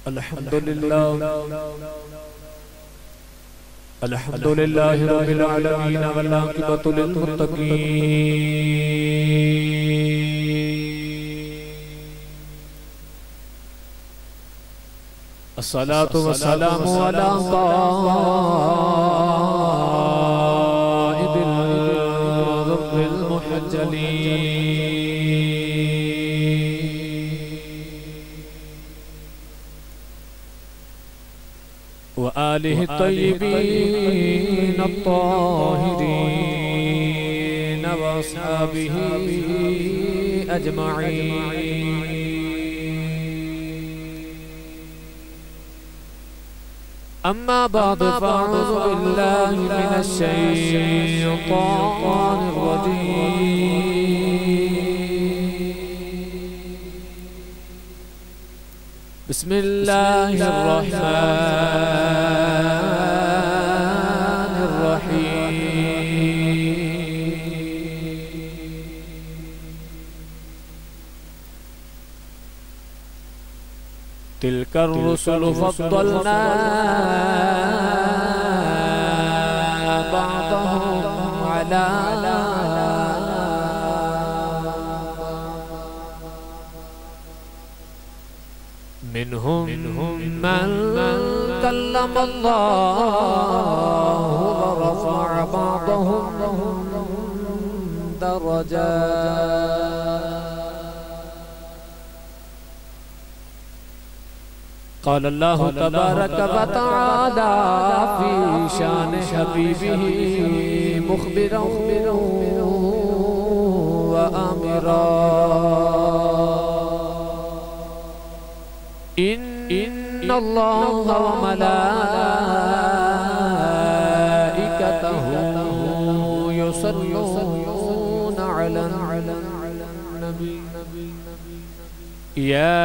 الحمدللہ الحمدللہ رب العالمین والعاقبۃ للمتقین الصلاة والسلام علی قائد الغر المحجلین وآلہ الطیبین الطاہرین واصحابہ اجمعین اما بعد فاعوذ باللہ من الشیطان الرجیم بسم اللہ الرحمن الرحیم تلک الرسل فضلنا بعضهم على منهم من كلم الله ورفع بعضهم درجات قال الله تبارك وتعالى في شان حبيبه مخبرا وآمرا إن الله وملائكته يصلون على النبي يا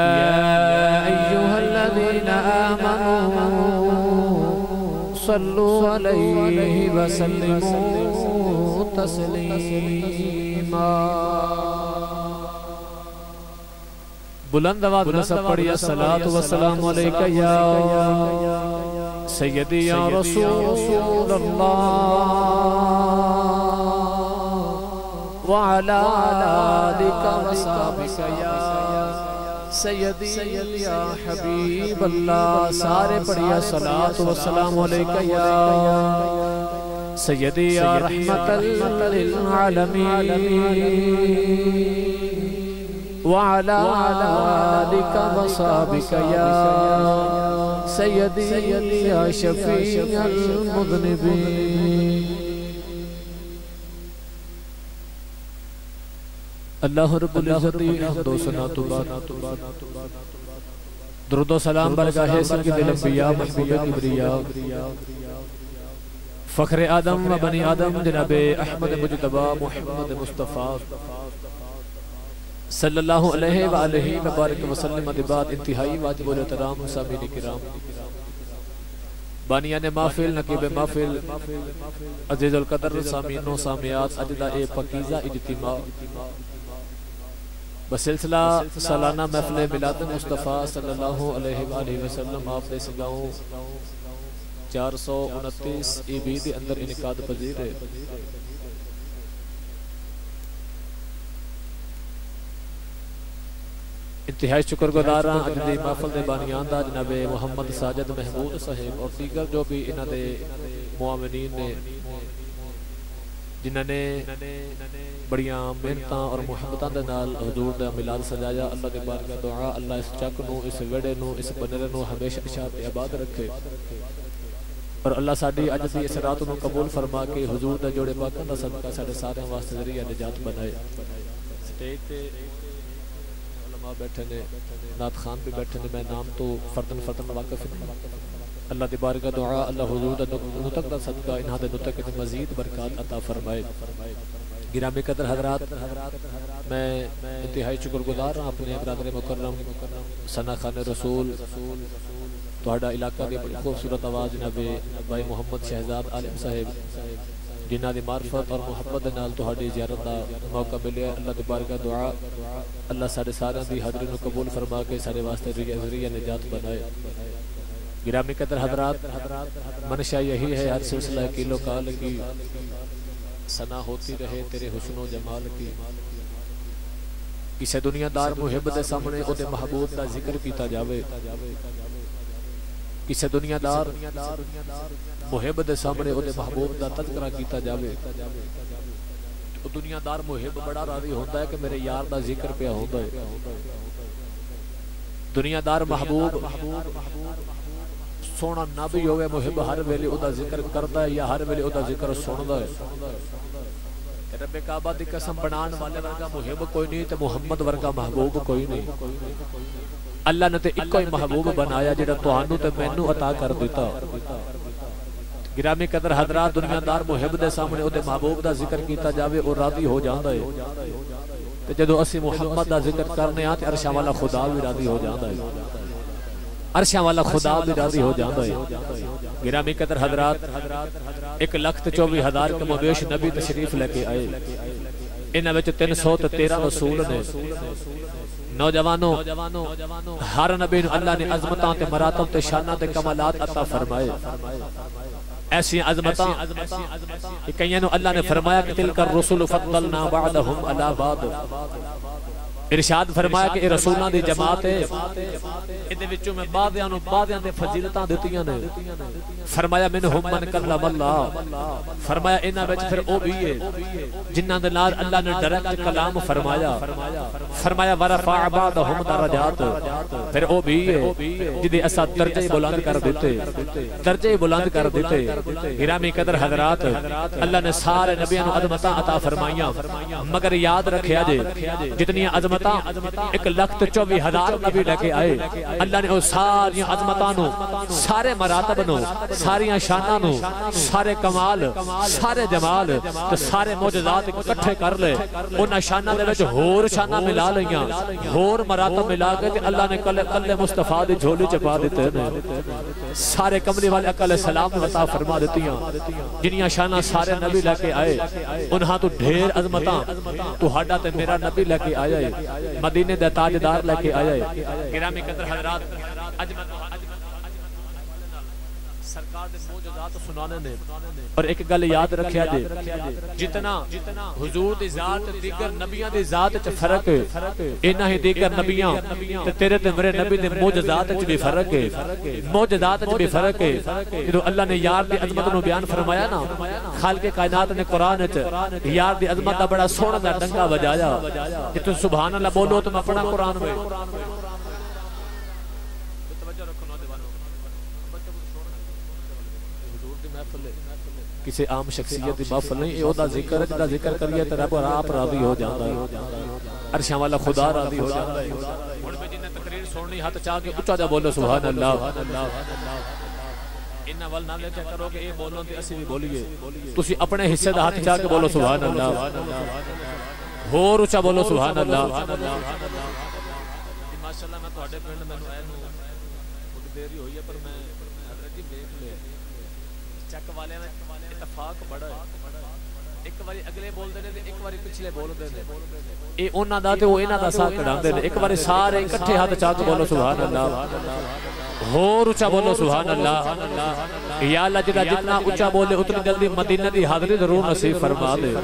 أيها الذين آمنوا صلوا عليه وسلموا تسليما بلند آواز میں سب پڑھیے الصلاة والسلام علیکہ یا سیدی یا رسول اللہ وعلا آلک وصحبک یا سیدی یا حبیب اللہ سارے پڑھیے الصلاة والسلام علیکہ یا سیدی یا رحمت للعالمین وعلى آلك وصحبك يا سيدي يا شفيع المذنبين اللہ رب العزت حمد و ثنا تو بعد درود و سلام برگاہ سید الانبیاء محبوب کبریا فخر آدم و بنی آدم جناب احمد مجتبی محمد مصطفیٰ صلی اللہ علیہ وآلہ وبارک وسلم بعد انتہائی واجب الاحترام سامعین کرام بانیان محفل نقیب محفل عزیز القدر سامعین و سامعات اجزاء پاکیزہ اجتماع بسلسلہ سالانہ محفل میلاد مصطفیٰ صلی اللہ علیہ وآلہ وسلم آپ نے سگاؤں 429 عیبید اندر انعقاد پذیر ہے انتہائی شکر گزاراں اجدی محفل دے بانیان دا جناب محمد ساجد محمود صاحب اور دیگر جو بھی انہاں دے معاونین نے جنہاں نے بڑیاں محنتاں اور محبتاں دے نال حضور دا میلاد سجایا اللہ دے بارگاہ دعا اللہ اس چک نو اس ویڑے نو اس بنرے نو ہمیشہ اشاعت آباد رکھے اور اللہ ساڈی اج دی اس رات نو قبول فرما کے حضور دا جوڑے پاکاں دا صدقہ ساڈے سارے واسطے ذریعہ نجات بنائے سٹیج تے بیٹھے نے نعت خان بھی بیٹھے نے میں نام تو فردن واقف نہیں اللہ دی بارگاہ دعا اللہ حضور دا نطق دا صدقہ انہاں دے نطق میں مزید برکات عطا فرمائے گرامی قدر حضرات میں انتہائی شکر گزار ہوں اپنے برادر مکرم ثنا خان رسول تہاڈا علاقہ دی بڑی خوبصورت آواز جناب بھائی محمد شہزاد عالم صاحب جنہاں دی معرفت اور محبت دے نال تہاڈی زیارت دا موقع ملیا اللہ دی بارگاہ دعا اللہ سارے سارے دی حاضری نو قبول فرما کے سارے واسطے ذریعہ نجات بنائے گرامی قدر حضرات منشا یہی ہے ہر سلسلہ کیلو کال کی ثنا ہوتی رہے تیرے حسن و جمال کی کسی دنیا دار محب دے سامنے او دے محبوب دا ذکر کیتا جاوے کسی دنیا دار محب دے سامنے او دے محبوب دا تذکرہ کیتا جاوے تو دنیا دار محب بڑا راضی ہوتا ہے کہ میرے یار دا ذکر پہ ہوتا ہے دنیا دار محبوب سونا نہ بھی ہوئے محب ہر ویلے او دا ذکر کرتا ہے یا ہر ویلے او دا ذکر سندا ہے رب کعبہ دی قسم بنان والے ورگا محب کوئی نہیں تے محمد ورگا محبوب کوئی نہیں اللہ نے تے ایک ہی محبوب بنایا جڑا تہانوں تے مینوں عطا کر دیتا گرامی قدر حضرات دنیا دار محب دے سامنے او دے محبوب دا ذکر کیتا جاوے او راضی ہو جاندا ہے تے جدوں اسی محمد دا ذکر کرنے آ تے عرشاں والا خدا بھی راضی ہو جاندا ہے عرشاں والا خدا بھی راضی ہو جاندا ہے گرامی قدر حضرات 1,24,000 کے مبیش نبی تشریف لے کے آئے انہاں وچ 313 رسول نے نوجوانوں ہر نبی نو اللہ نے عظمتاں تے مراتب تے شاناں تے کمالات عطا فرمائے ایسی عظمتاں کہ کئیاں نو اللہ نے فرمایا کہ تلک الرسل فضلنا بعضهم علی بعض ارشاد فرمایا کہ اے رسولاں دی جماعت ہے ادے وچوں میں بعضیاں نو بعضیاں تے فضیلتاں دتیاں نے فرمایا منہم من کلم اللہ فرمایا انہاں وچ پھر او بھی ہے جنہاں دے نال اللہ نے ڈائریکٹ کلام فرمایا ورفع بعضهم درجات پھر او بھی ہے جدے اسا درجے بلند کر دیتے گرامی قدر حضرات اللہ نے سارے نبیوں نو عظمتاں عطا فرمائیاں مگر یاد رکھیا جے جتنی عظمتاں 1,24,000 نبی لے کے آئے اللہ نے ساری عظمتاں نو سارے مراتب نو ساری شاناں نو سارے کمال سارے جمال تے سارے معجزات اکٹھے کر لے انہاں شاناں دے وچ ہور شاناں ملا لیاں ہور مراتب ملا کے تے اللہ نے کلے مصطفیٰ دی جھولی چ پا دتے نے سارے کملی والے علیہ السلام عطا فرما دتیاں جنیاں شاناں سارے نبی لے کے آئے انہاں تو ڈھیر عظمتاں تہاڈا تے میرا نبی لے کے آیا ہے مدینے دے تاجدار لے کے آیا ہے گرامی قدر حضرات اج میں سرکار دے معجزات سنانے نے اور ایک گل یاد رکھیا جے جتنا حضور دی ذات دیگر نبیاں دی ذات وچ فرق ہے انہاں ہی دیگر نبیاں تے تیرے تے میرے نبی دے معجزات وچ بھی فرق ہے معجزات وچ بھی فرق ہے جدوں اللہ نے یار دی عظمت نو بیان فرمایا نا خالق کائنات نے قرآن وچ یار دی عظمت دا بڑا سونا دا ڈنگا بجایا کہ تو سبحان اللہ بولو تو میں پڑھا قرآن میں کسی عام شخصیت دی محفل نہیں او دا ذکر ہے جدا ذکر کریے تے رب آپ راضی ہو جاندا ہے عرشاں والا خدا راضی ہو جاندا ہے ہن میں جن تقریر سننی ہاتھ چاہ کے اونچا جا بولو سبحان اللہ انہاں ول نہ لے کے کرو کہ اے بولو تے اسی بھی بولیے تسی اپنے حصے دا ہاتھ چاہ کے بولو سبحان اللہ ہور اونچا بولو سبحان اللہ ماشاءاللہ میں تواڈے پنڈ مینوں آئے نوں بہت دیر ہی ہوئی ہے پر میں حضرت جی دیکھ لے چک والے میں اتفاق بڑا ہے ایک باری اگلے بول دے نے تے ایک باری پچھلے بول دے نے اے انہاں دا تے او انہاں دا ساتھ کڈاندے نے ایک باری سارے اکٹھے ہاتھ چاہ کے بولو سبحان اللہ ہور اونچا بولو سبحان اللہ یا اللہ جڑا جتنا اونچا بولے اتنی جلدی مدینہ دی حاضری ضرور نصیب فرما دے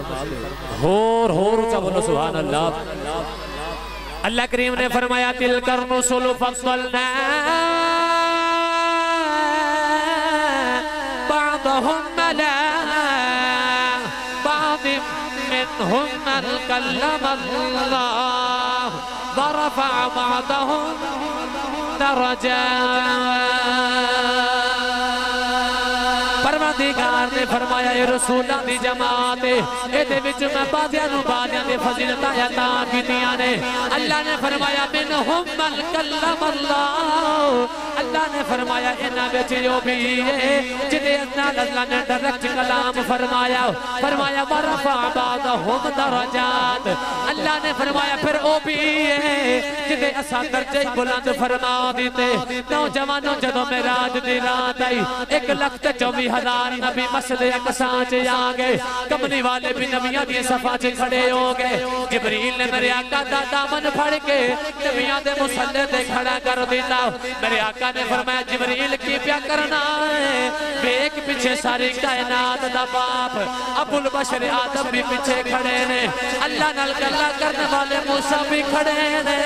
ہور اونچا بولو سبحان اللہ اللہ کریم نے فرمایا تلک الرسل فضلنا بعضهم على بعض منهم من كلم الله ورفع بعضهم درجات پروردگار نے فرمایا اے رسولاں دی جماعت اے دے وچ میں بعضیاں نو بعضیاں دے فضیلتاں عطا کیتیاں نے اللہ نے فرمایا منہم من کلم اللہ اللہ نے فرمایا انہاں وچ جو بھی ہے جدے اللہ نے ڈائریکٹ کلام فرمایا ورفع بعضهم درجات اللہ نے فرمایا پھر او بھی ہے جدے اساں درجے بلند فرما دیتے نوجوانوں جدوں معراج دی رات آئی 1,24,000 نبی مسجد اقصی چ آ گئے کملی والے بھی نبیاں دی صفاں چ کھڑے ہو گئے جبریل نے میرے آقا دا دامن پھڑ کے نبیاں دے مصلی تے کھڑا کر دیتا میرے آقا نے فرمایا جبریل کی پیا کرنا ہے ایک پیچھے ساری کائنات دا باپ ابو البشر آدم بھی پیچھے کھڑے نے اللہ نال گلا کرنے والے موسیٰ بھی کھڑے نے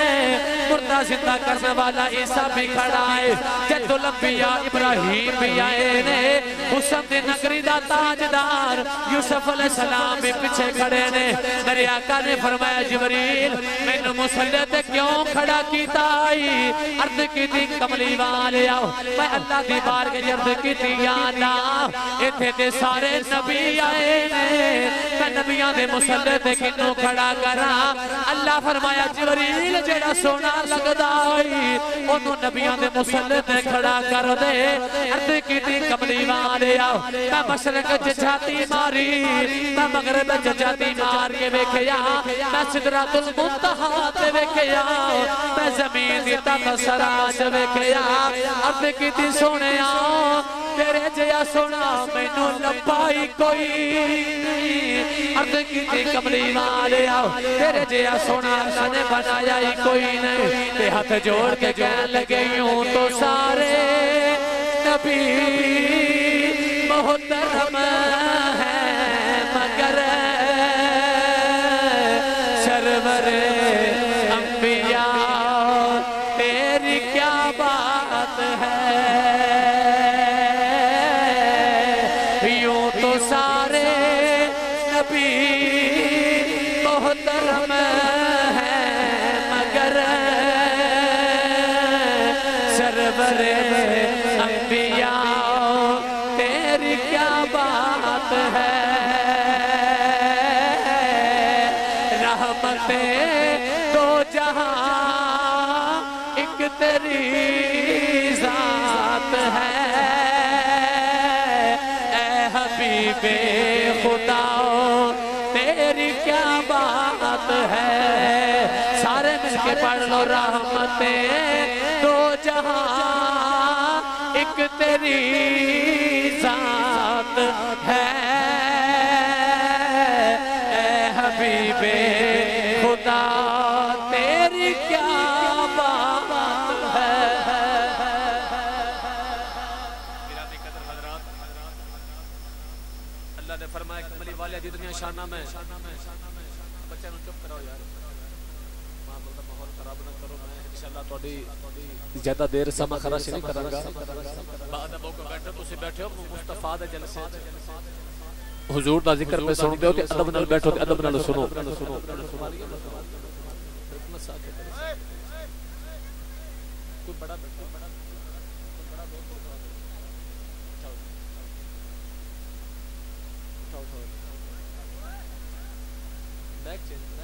مردہ زندہ کرنے والا عیسیٰ بھی کھڑا ہے جد الانبیاء ابراہیم بھی آئے نے حسن دی نگری دا تاجدار یوسف علیہ السلام بھی پیچھے کھڑے نے میرے آقا نے فرمایا جبریل میں نے مصلی تے کیوں کھڑا کیتا آئی عرض کی تھی کملی والے آؤ میں اللہ دی بار کے عرض کی تھی یادا ایتھے تے سارے نبی آئے نے میں نبیاں دے مصلی تے کنوں کھڑا کرا اللہ فرمایا جبریل جڑا سونا لگدا آئی انہوں نبیاں دے مصلی تے کھڑا کر دے عرض کی تھی کملی والے آؤ میں مشرق جاتی ماری میں مغرب جاتی مار کے ویکھیا میں سدرۃ المنتہا تے ویکھیا میں زمین دی تحت سراج ویکھیا عرض کیتی سونیا تیرے جیا سونا مینوں لبائی کوئی عرض کیتی کملی والے آؤ تیرے جیا سونا اللہ نے بنایا ہی کوئی نہیں تے ہاتھ جوڑ کے کہنے لگے یوں تو سارے نبی محترم ہیں مگر سرور انبیاء تیری کیا بات ہے یوں تو سارے نبی محترم ہیں مگر سرور انبیاء تیری کیا بات ہے دو جہاں ایک تیری ذات ہے اے حبیب خدا تیری کیا بات ہے سارے مل کے پڑھ لو رحمتیں دو جہاں ایک تیری ذات ہے اے حبیب خدا تیری کیا بات ہے اللہ نے فرمایا کملی والے دی دنیا شانہ میں بچے نو چپ کراؤ یار ماحول خراب نہ کرو میں انشاءاللہ تھوڑی زیادہ دیر سما خراش نہیں کروں گا بعد ابو کو بیٹھے ہو مصطفیٰ دے جلسے حضور دا ذکر پہ سن دے ہو تے ادب نال بیٹھو تے ادب نال سنو کوئی بڑا بیک چینج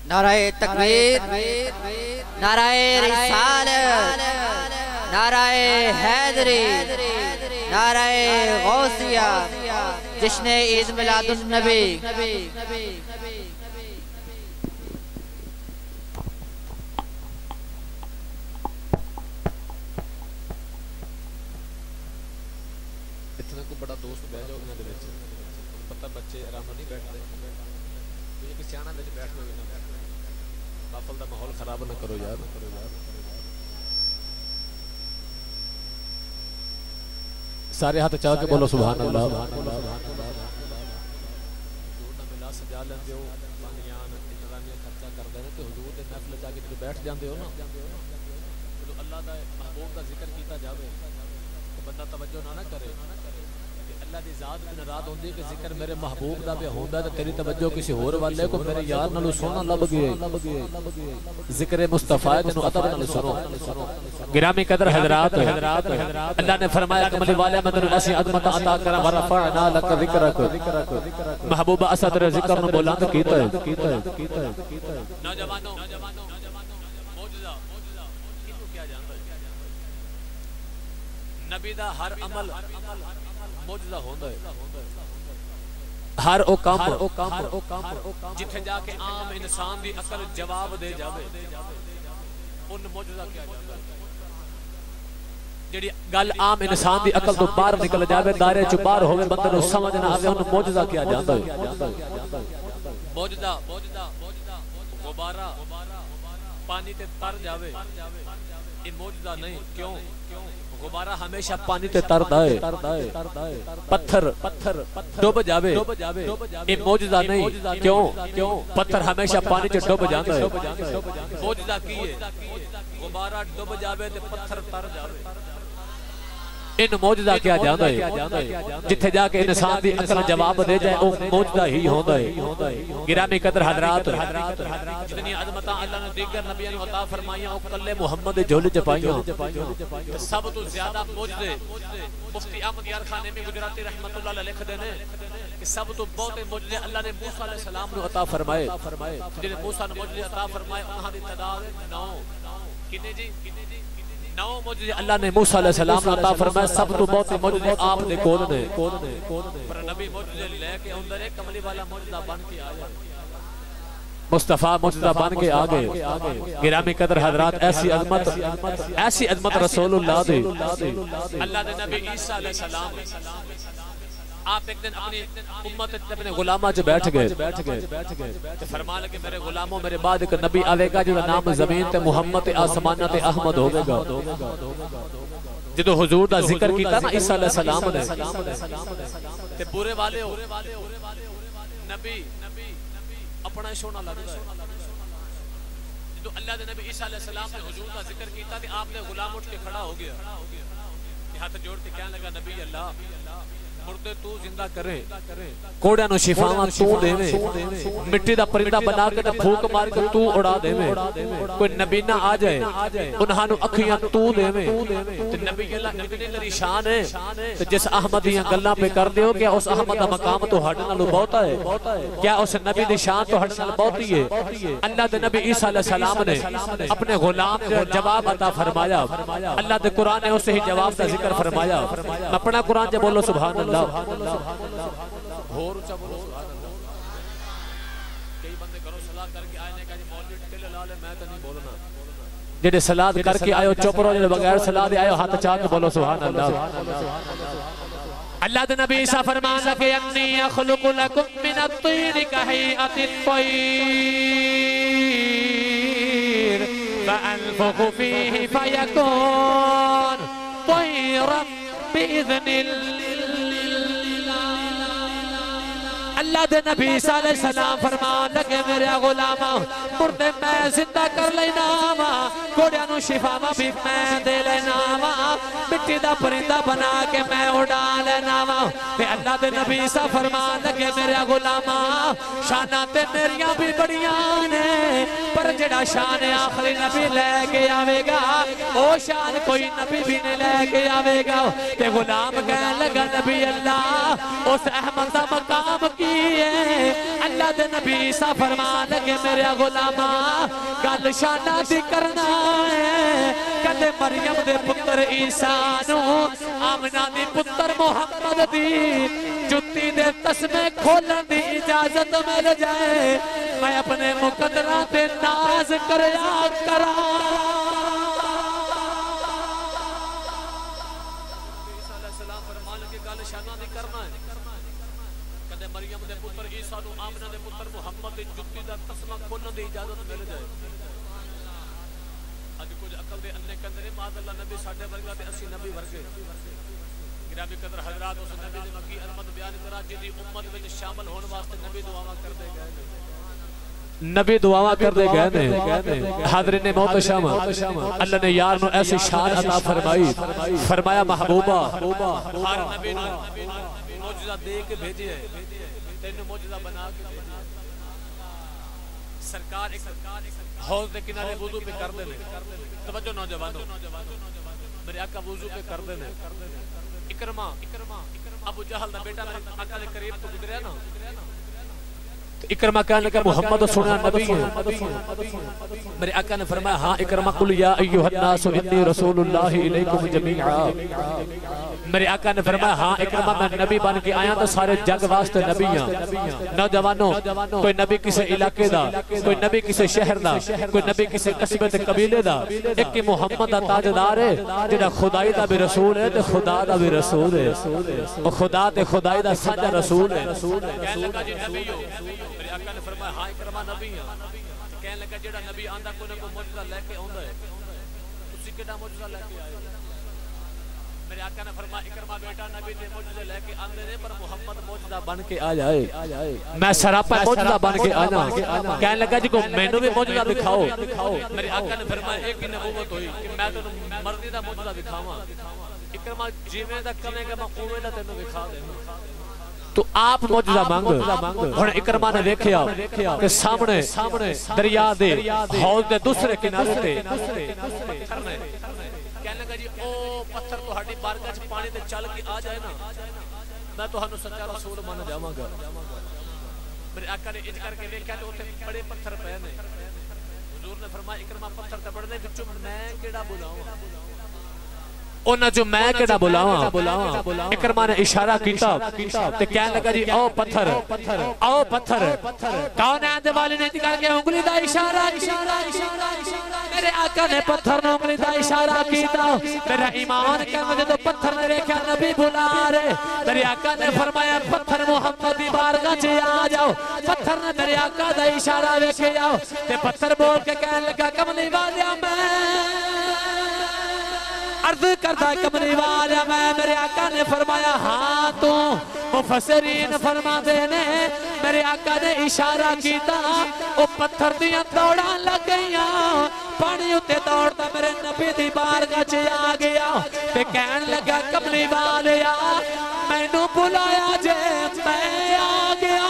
نعرہ تکبیر نعرہ رسالت نعرہ حیدری نعرہ غوثیہ جشن عید میلاد النبی اتنا کو بڑا دوست بہ جاؤ انہاں دے وچ پتہ بچے آرام نہیں بیٹھ دے یہ کہ سیاںاں وچ بیٹھ ہوئے نہ محفل دا ماحول خراب نہ کرو یار سارے ہاتھ چاہ کے بولو سبحان اللہ ملا سجا لیندے ہو بانیان انتظامیہ خرچہ کر دے تے حضور دے محفل جا کے بیٹھ جاندے ہو نا جدوں اللہ دا محبوب دا ذکر کیتا جاوے تو بندہ توجہ نہ کرے اللہ دی ذات میں ناراض ہوندی کہ ذکر میرے محبوب دا بھی ہوندا تے تیری توجہ کسی ہور والے کو میرے یار نالوں سونا لب گئے ذکر مصطفی تینوں ادب نال سنو گرامی قدر حضرات اللہ نے فرمایا کملی والے میں تینوں ایسی عظمت عطا کراں ورفعنا لک ذکرک محبوب اسا تیرے ذکر نو بلند کیتا ہے نوجوانوں معجزہ کینوں کیا جاندا ہے نبی دا ہر عمل معجزہ ہوندا ہے ہر او کام جتھے جا کے عام انسان دی عقل جواب دے جاوے ان معجزہ کیا جاندا ہے جڑی گل عام انسان دی عقل تو باہر نکل جاوے دائرے چ باہر ہوے بندے نو سمجھ نہ آوے ان معجزہ کیا جاندا ہے معجزہ غبارہ پانی تے تر جاوے یہ معجزہ نہیں کیوں غبارہ ہمیشہ پانی تے تردا ہے پتھر ڈوب جاوے یہ معجزہ نہیں کیوں پتھر ہمیشہ پانی تے ڈوب جاندا ہے معجزہ کی ہے غبارہ ڈوب جاوے تے پتھر تر جاوے ان معجزہ کیا جاندا ہے جتھے جا کے انسان دی عقل جواب دے جائے او معجزہ ہی ہوندا ہے گرامی قدر حضرات جتنی عظمتاں اللہ نے دیگر نبیوں نے عطا فرمائیاں او کلے محمد جھولی چ پائیاں سب تو زیادہ معجزے مفتی احمد یارخانی میں گجراتی رحمت اللہ علیہ لکھ دینے کہ سب تو بہت معجزے اللہ نے موسیٰ علیہ السلام نے عطا فرمائے جنہیں موسیٰ نے معجزے عطا فرمائے انہاں دی تعداد 9 کتنے جی 9 معجزے اللہ نے موسیٰ علیہ السلام نے عطا فرمائے سب تو بہت معجزے آپ دے کول نے پر نبی معجزے لے کے اندر ایک کملی والا معجزہ بن کے آیا مصطفیٰ معجزہ بن کے آگے گرامی قدر حضرات ایسی عظمت رسول اللہ دے اللہ دے نبی عیسیٰ علیہ السلام آپ ایک دن اپنی امت اپنے غلامہ جو بیٹھ گئے فرما لگے میرے غلاموں میرے بعد ایک نبی آوے گا جو نام زمین تے محمد آسمانہ تے احمد ہوگے گا جدو حضور دا ذکر کیتا نا عیسیٰ علیہ السلام نے تے پورے والے ہو نبی اپنا شونا لگتا ہے جدو اللہ دے نبی عیسیٰ علیہ السلام نے حضور دا ذکر کیتا تے آپ نے غلام اٹھ کے کھڑا ہو گیا ہاتھ جوڑ کے کہنے لگا نبی اللہ مردے تو زندہ کرے کوڑیاں نو شفاواں تو دے مٹی دا پرندہ بنا کے پھونک مار کے تو اڑا دے کوئی نبی نہ آ جائے انہاں نو اکھیاں تو دے تے نبی اللہ اتنی تیری شان ہے تے جس احمد دیاں گلاں پہ کر دیو کیا اس احمد دا مقام تو ہٹ نالوں بہتا ہے کیا اس نبی دی شان تو ہٹ نال بہتی ہے اللہ دے نبی عیسیٰ علیہ السلام نے اپنے غلام کو جواب عطا فرمایا اللہ دے قرآن نے اسے ہی جواب دا ذکر فرمایا اپنا قرآن جب بولو سبحان اللہ ہور اچھا بولو سبحان اللہ کئی بندے کرو صلاح کر کے آئے نے کہا جی مولوی ٹھلے لالے میں تو نہیں بولنا جڑے صلاح کر کے آئے چپ رہو جڑے بغیر صلاح دے آئے ہاتھ چاک بولو سبحان اللہ اللہ دے نبی عیسیٰ فرمان لکے انی اخلق لکم من الطین کہیئت الطیر فانفخ فیہ فیکون طیرا بإذن اللہ دے نبی عیسیٰ علیہ السلام فرمان لگے میرے غلامہ مردے میں زندہ کر لینا وا کوڑیاں نو شفاواں بھی میں دے لینا وا مٹی دا پرندہ بنا کے میں اڑا لینا وا تے اللہ دے نبی عیسیٰ فرمان لگے میرے غلامہ شاناں تے میریاں بھی بڑیاں نے پر جڑا شان آخری نبی لے کے آوے گا او شان کوئی نبی بھی نہیں لے کے آوے گا تے غلام کہنے لگا نبی اللہ اس احمد دا مقام کی اللہ دے نبی عیسیٰ فرمان لگے میرے غلامہ گل شانہ دی کرنا ہے کدے مریم دے پتر عیسیٰ نو آمنہ دی پتر محمد دی جتی دے تسمے کھولن دی اجازت مل جائے میں اپنے مقدرات ناز کریا کرا عیسیٰ علیہ السلام فرمان لگے گل شانہ دی کرنا ہے مریم دے پتر عیسیٰ نو آمنہ دے پتر محمد دے جتی دا تسمہ کھولن دی اجازت مل جائے اج کچھ عقل دے انے کندرے معاذ اللہ نبی ساڈے ورگا تے اسی نبی ورگے گرامی قدر حضرات اس نبی دے مکی عظمت بیان کرا جدی امت وچ شامل ہون واسطے نبی دعاواں کردے گئے نبی دعاواں کردے گئے نے حاضرین محتشم اللہ نے یار نو ایسی شان عطا فرمائی فرمایا محبوبہ ہر نبی نو معجزہ دے کے بھیجے ہیں تینوں معجزہ بنا کے بھیجے سرکار ایک حوض کے کنارے وضو پہ کر دینے توجہ نوجوانوں میرے آقا وضو پہ کر دینے اکرمہ ابو جہل دا بیٹا میرے آقا دے قریب تو گزریا نا اکرمہ کہنے لگا محمد سننا نبی ہے میرے آقا نے فرمایا ہاں اکرمہ قل یا ایوہ الناس انی رسول اللہ علیکم جمیعا میرے آقا نے فرمایا ہاں اکرمہ میں نبی بن کے آیا تو سارے جگ واسطے نبی ہیں نوجوانوں کوئی نبی کسے علاقے دا کوئی نبی کسے شہر دا کوئی نبی کسے قصبے تے قبیلے دا ایک کہ محمد دا تاجدار ہے جڑا خدائی دا بھی رسول ہے تے خدا دا بھی رسول ہے اور خدا تے خدائی دا سانجا رسول ہے کہنے لگا جی نبی ہو میرے آقا نے فرمایا ہاں اکرمہ نبی ہیں کہنے لگا جڑا نبی آندہ کوئی نہ کوئی معجزہ لے کے آندہ ہے تسی کیڑا معجزہ لے کے آئے میرے آقا نے فرمایا اکرمہ بیٹا نبی دے معجزے لے کے آندے نے پر محمد معجزہ بن کے آ جائے میں سراپا معجزہ بن کے آنا کہنے لگا جی کو مینوں بھی معجزہ دکھاؤ میرے آقا نے فرمایا ایک ہی نبوت ہوئی کہ میں تو مرضی دا معجزہ دکھاواں اکرمہ جیویں دا کمے گا میں اوویں دا تینوں دکھا دینا تو آپ معجزہ مانگ اور اکرمہ نے دیکھیا کہ سامنے دریا دے حوض دے دوسرے کنارے تے کہنے لگا جی او پتھر تو ہڈی بارگاہ چ پانی تے چل کے آ جائے نا میں تہانوں سچا رسول مان جاواں گا میرے آقا نے انج کر کے دیکھا تو اوتھے بڑے پتھر پے نے حضور نے فرمایا اکرمہ پتھر تے بڑے نے وچوں میں کیڑا بلاواں اونا جو میں کیڑا بلاواں اکرمہ نے اشارہ کیتا تے کہنے لگا جی او پتھر کون ہے اندے والے نے کر کے انگلی دا اشارہ میرے آقا نے پتھر نے انگلی دا اشارہ کیتا میرا ایمان کرنے تو پتھر نے دیکھا نبی بلا رہے میرے آقا نے فرمایا پتھر محمد دی بارگاہ چ آ جاؤ پتھر نے میرے آقا دا اشارہ ویکھے جاؤ تے پتھر بول کے کہنے لگا کملی والیا میں عرض کرتا کملی والا میں میرے آقا نے فرمایا ہاں تو مفسرین فرما دینے میرے آقا نے اشارہ کیتا او پتھر دیاں دوڑاں لگ گئیاں پانی اتے دوڑتا میرے نبی دی بارگاہ چ آ گیا تے کہن لگا کملی والیا مینوں بلایا جے میں آ گیا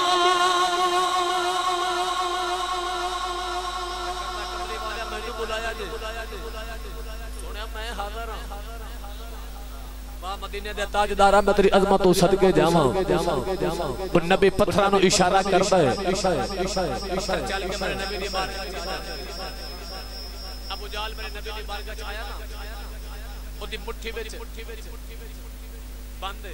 مدینے دے تاجدارہ میں تیری عظمتوں صدقے جاواں وہ نبی پتھرانوں اشارہ کرتا ہے پتھر چل کے میرے نبی دی بارگاہ ابو جہل میرے نبی دی بارگاہ آیا نا او دی مٹھی وچ بند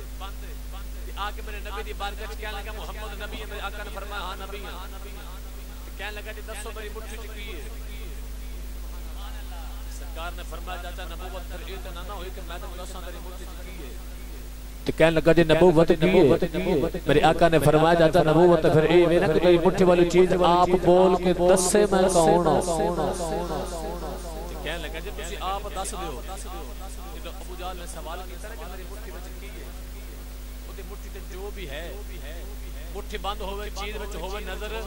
آ کے میرے نبی دی بارگاہ کہنے لگا محمد نبی ہے میرے آقا نے فرمایا ہاں نبی ہیں کہنے لگا جی دسو میری مٹھی چ کی ہے سرکار نے فرمایا چاچا نبوت پھر یہ تو نہ ہوئی کہ میں تو دساں میری مٹھی چ کی ہے تو کہنے لگا جی نبوت کی ہے میرے آقا نے فرمایا چاچا نبوت پھر یہ نہ کہ کوئی مٹھی والی چیز آپ بول کے دسے میں کون ہوں کہنے لگا جی تسی آپ دس دیو جب ابو جہل نے سوال کیتا کہ میری مٹھی وچ کی ہے اودی مٹھی تے جو بھی ہے مٹھی بند ہوئے چیز وچ ہوئے نظر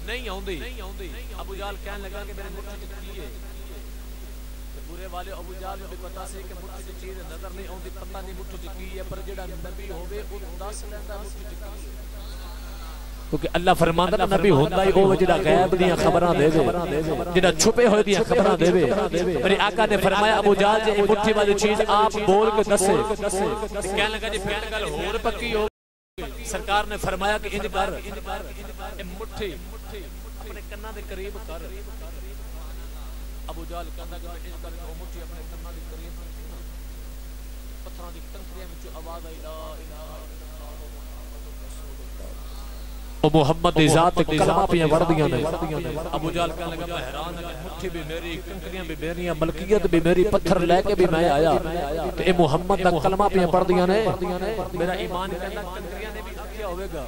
نہیں آوندی ابو جہل کہنے لگا کہ میری مٹھی تے کی ہے برے والے ابو جہل میں بھی پتا سے کہ مٹھی تے چیز نظر نہیں آوندی پتہ نہیں مٹھی تے کی ہے پر جڑا نبی ہوے او دس لیندا مٹھی تے کی ہے کیونکہ اللہ فرماندا نا نبی ہوندا ہی او جڑا غیب دیاں خبراں دے جڑا چھپے ہوئے دیاں خبراں دے میرے آقا نے فرمایا ابو جہل جے مٹھی والی چیز آپ بول کے دسے کہنے لگا جی پھر گل ہور پکی ہو سرکار نے فرمایا کہ انج کر اے مٹھی اپنے کنا دے قریب کر ابو جہل کہندا کہ انج کر او مٹھی اپنے کنا دے قریب پتھراں دی کنکریاں وچوں آواز آئی لا الہ او محمد دی ذات کلمہ پیاں وردیاں نے ابو جہل کہنے لگا میں حیران ہے مٹھی بھی میری کنکریاں بھی میریاں ملکیت بھی میری پتھر لے کے بھی میں آیا تے اے محمد دا کلمہ پیاں پڑھدیاں نے میرا ایمان کہندا کنکریاں نے بھی آکھیا ہوے گا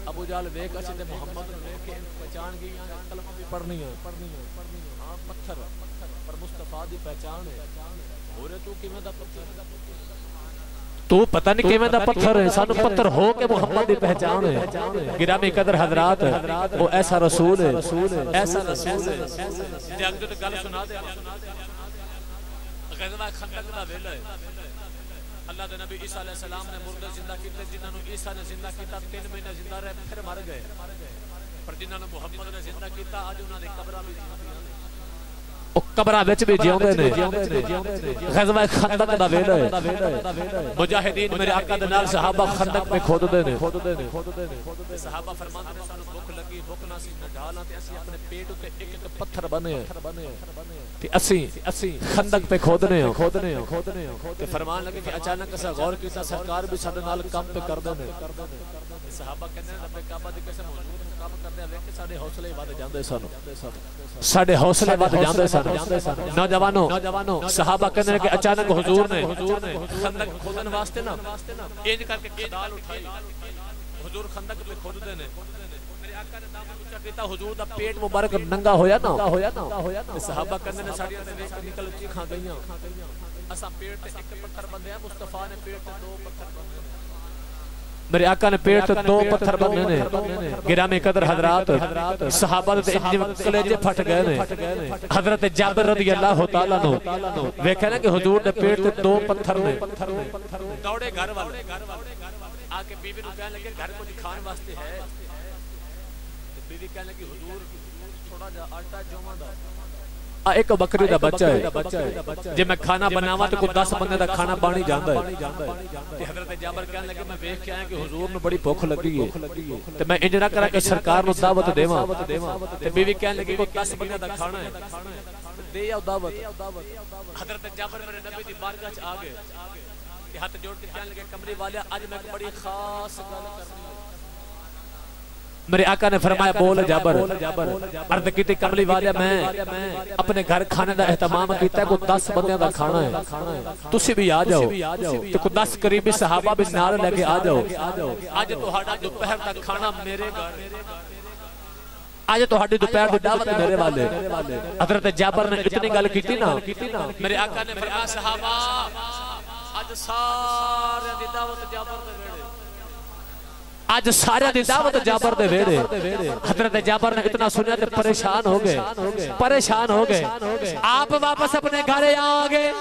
ابو جہل ویکھ اسی تے محمد نوں ویکھ کے پہچان گئی کلمہ بھی پڑھنی ہے ہاں پتھر پر مصطفی دی پہچان ہے اورے تو کیویں دا پتھر تو پتہ نہیں کیویں دا پتھر ہے سانو پتھر ہو کے محمد دی پہچان ہے گرامی قدر حضرات وہ ایسا رسول ہے ایسا رسول ہے تے اگ تے گل سنا دے غزوہ خندق دا ویلا ہے اللہ دے نبی عیسیٰ علیہ السلام نے مردے زندہ کیتے، جنہاں نو عیسیٰ نے زندہ کیتا 3 مہینے زندہ رہے پھر مر گئے، پر جنہاں نو محمد نے زندہ کیتا اج انہاں دی قبراں بھی او قبراں وچ بھی جیوندے نے۔ غزوہ خندق دا ویلا ہے، مجاہدین میرے آقا دے نال صحابہ خندق پہ کھوددے نے، صحابہ فرماندے نے سانو بھوک لگی، بھوک نہ سی ڈھالاں تے اسی اپنے پیٹ تے ایک ایک پتھر بنے تے اسی خندق پہ کھودنے ہاں تے فرمان لگے کہ اچانک اسا غور کیتا سرکار بھی ساڈے نال کم پہ کردے نے۔ صحابہ کہندے رب کعبہ دی قسم حضور کام کردے ویکھ کے ساڈے حوصلے ود جاندے سن، ساڈے حوصلے ود جاندے سن۔ نوجوانوں صحابہ کہندے کہ اچانک حضور نے خندق کھودن واسطے نا انج کر کے کھدال اٹھائی، حضور خندق پہ کھوددے نے، میرے آقا نے دامن اونچا کیتا، حضور دا پیٹ مبارک ننگا ہویا نا، صحابہ کہندے نے ساڈیاں تے ویکھ کے نکل چیخاں گئیاں، اساں پیٹ تے ایک پتھر بندے ہیں، مصطفیٰ نے پیٹ تے 2 پتھر بندے، میرے آقا نے پیٹ تے 2 پتھر بندے نے۔ گرامی قدر حضرات، صحابہ تے کلیجے پھٹ گئے نے۔ حضرت جابر رضی اللہ تعالیٰ عنہ ویکھے نا کہ حضور دے پیٹ تے 2 پتھر نے، دوڑے گھر والے آ کے بیوی نو کہنے لگے گھر کچھ کھان واسطے ہے، بیوی کہنے لگی حضور تھوڑا جا آٹا جوواں دا ایک بکری دا بچہ ہے، جے میں کھانا بناواں تے کوئی 10 بندے دا کھانا بانی جاندا ہے۔ تے حضرت جابر کہنے لگے میں ویکھ کے آیا کہ حضور نو بڑی بھوک لگی ہے تے میں انج نہ کراں کہ سرکار نو دعوت دیواں، تے بیوی کہنے لگی کوئی 10 بندے دا کھانا ہے دے آو دعوت۔ حضرت جابر میرے نبی دی بارگاہ وچ آ گئے تے ہاتھ جوڑ کے کہنے لگے کملی والیا اج میں بڑی خاص گل کرنی ہے۔ میرے آقا نے فرمایا بول جابر، عرض کیتی کملی والیا میں اپنے گھر کھانے دا اہتمام کیتا ہے، کوئی 10 بندیاں دا کھانا ہے، تسی بھی آ جاؤ تے کوئی 10 قریبی صحابہ بھی نال لے کے آ جاؤ، اج تہاڈا دوپہر دا کھانا میرے گھر، آج تو ہڈی دوپہر دی دعوت میرے والے۔ حضرت جابر نے اتنی گل کیتی نا، میرے آقا نے فرمایا صحابہ اج سارے دی دعوت جابر دے ویڑے، آج سارے دی دعوت جابر دے ویڑے۔ حضرت جابر نے اتنا سنیا تے پریشان ہو گئے، آپ واپس اپنے گھر آگئے،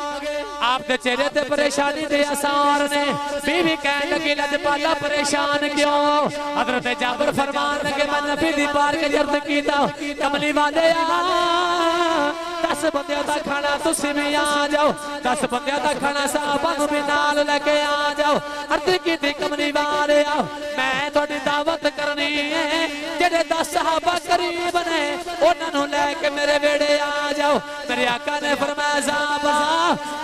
آپ دے چہرے تے پریشانی دے اثار نے۔ بیوی کہنے لگی لجپالا پریشان کیوں؟ حضرت جابر فرمان لگے میں نبی دی بارگاہ عرض کیتا کملی والے 10 بندیاں دا کھانا تسی بھی آ جاؤ، 10 بندیاں دا کھانا صحابہ نو بھی نال لے کے آ جاؤ۔ عرض کیتی کملی والے میں تھوڑی دعوت کرنی ہے، جڑے 10 صحابہ قریب نے انہاں نو لے کے میرے ویڑے آ جاؤ۔ میرے آقا نے فرمایا صحابہ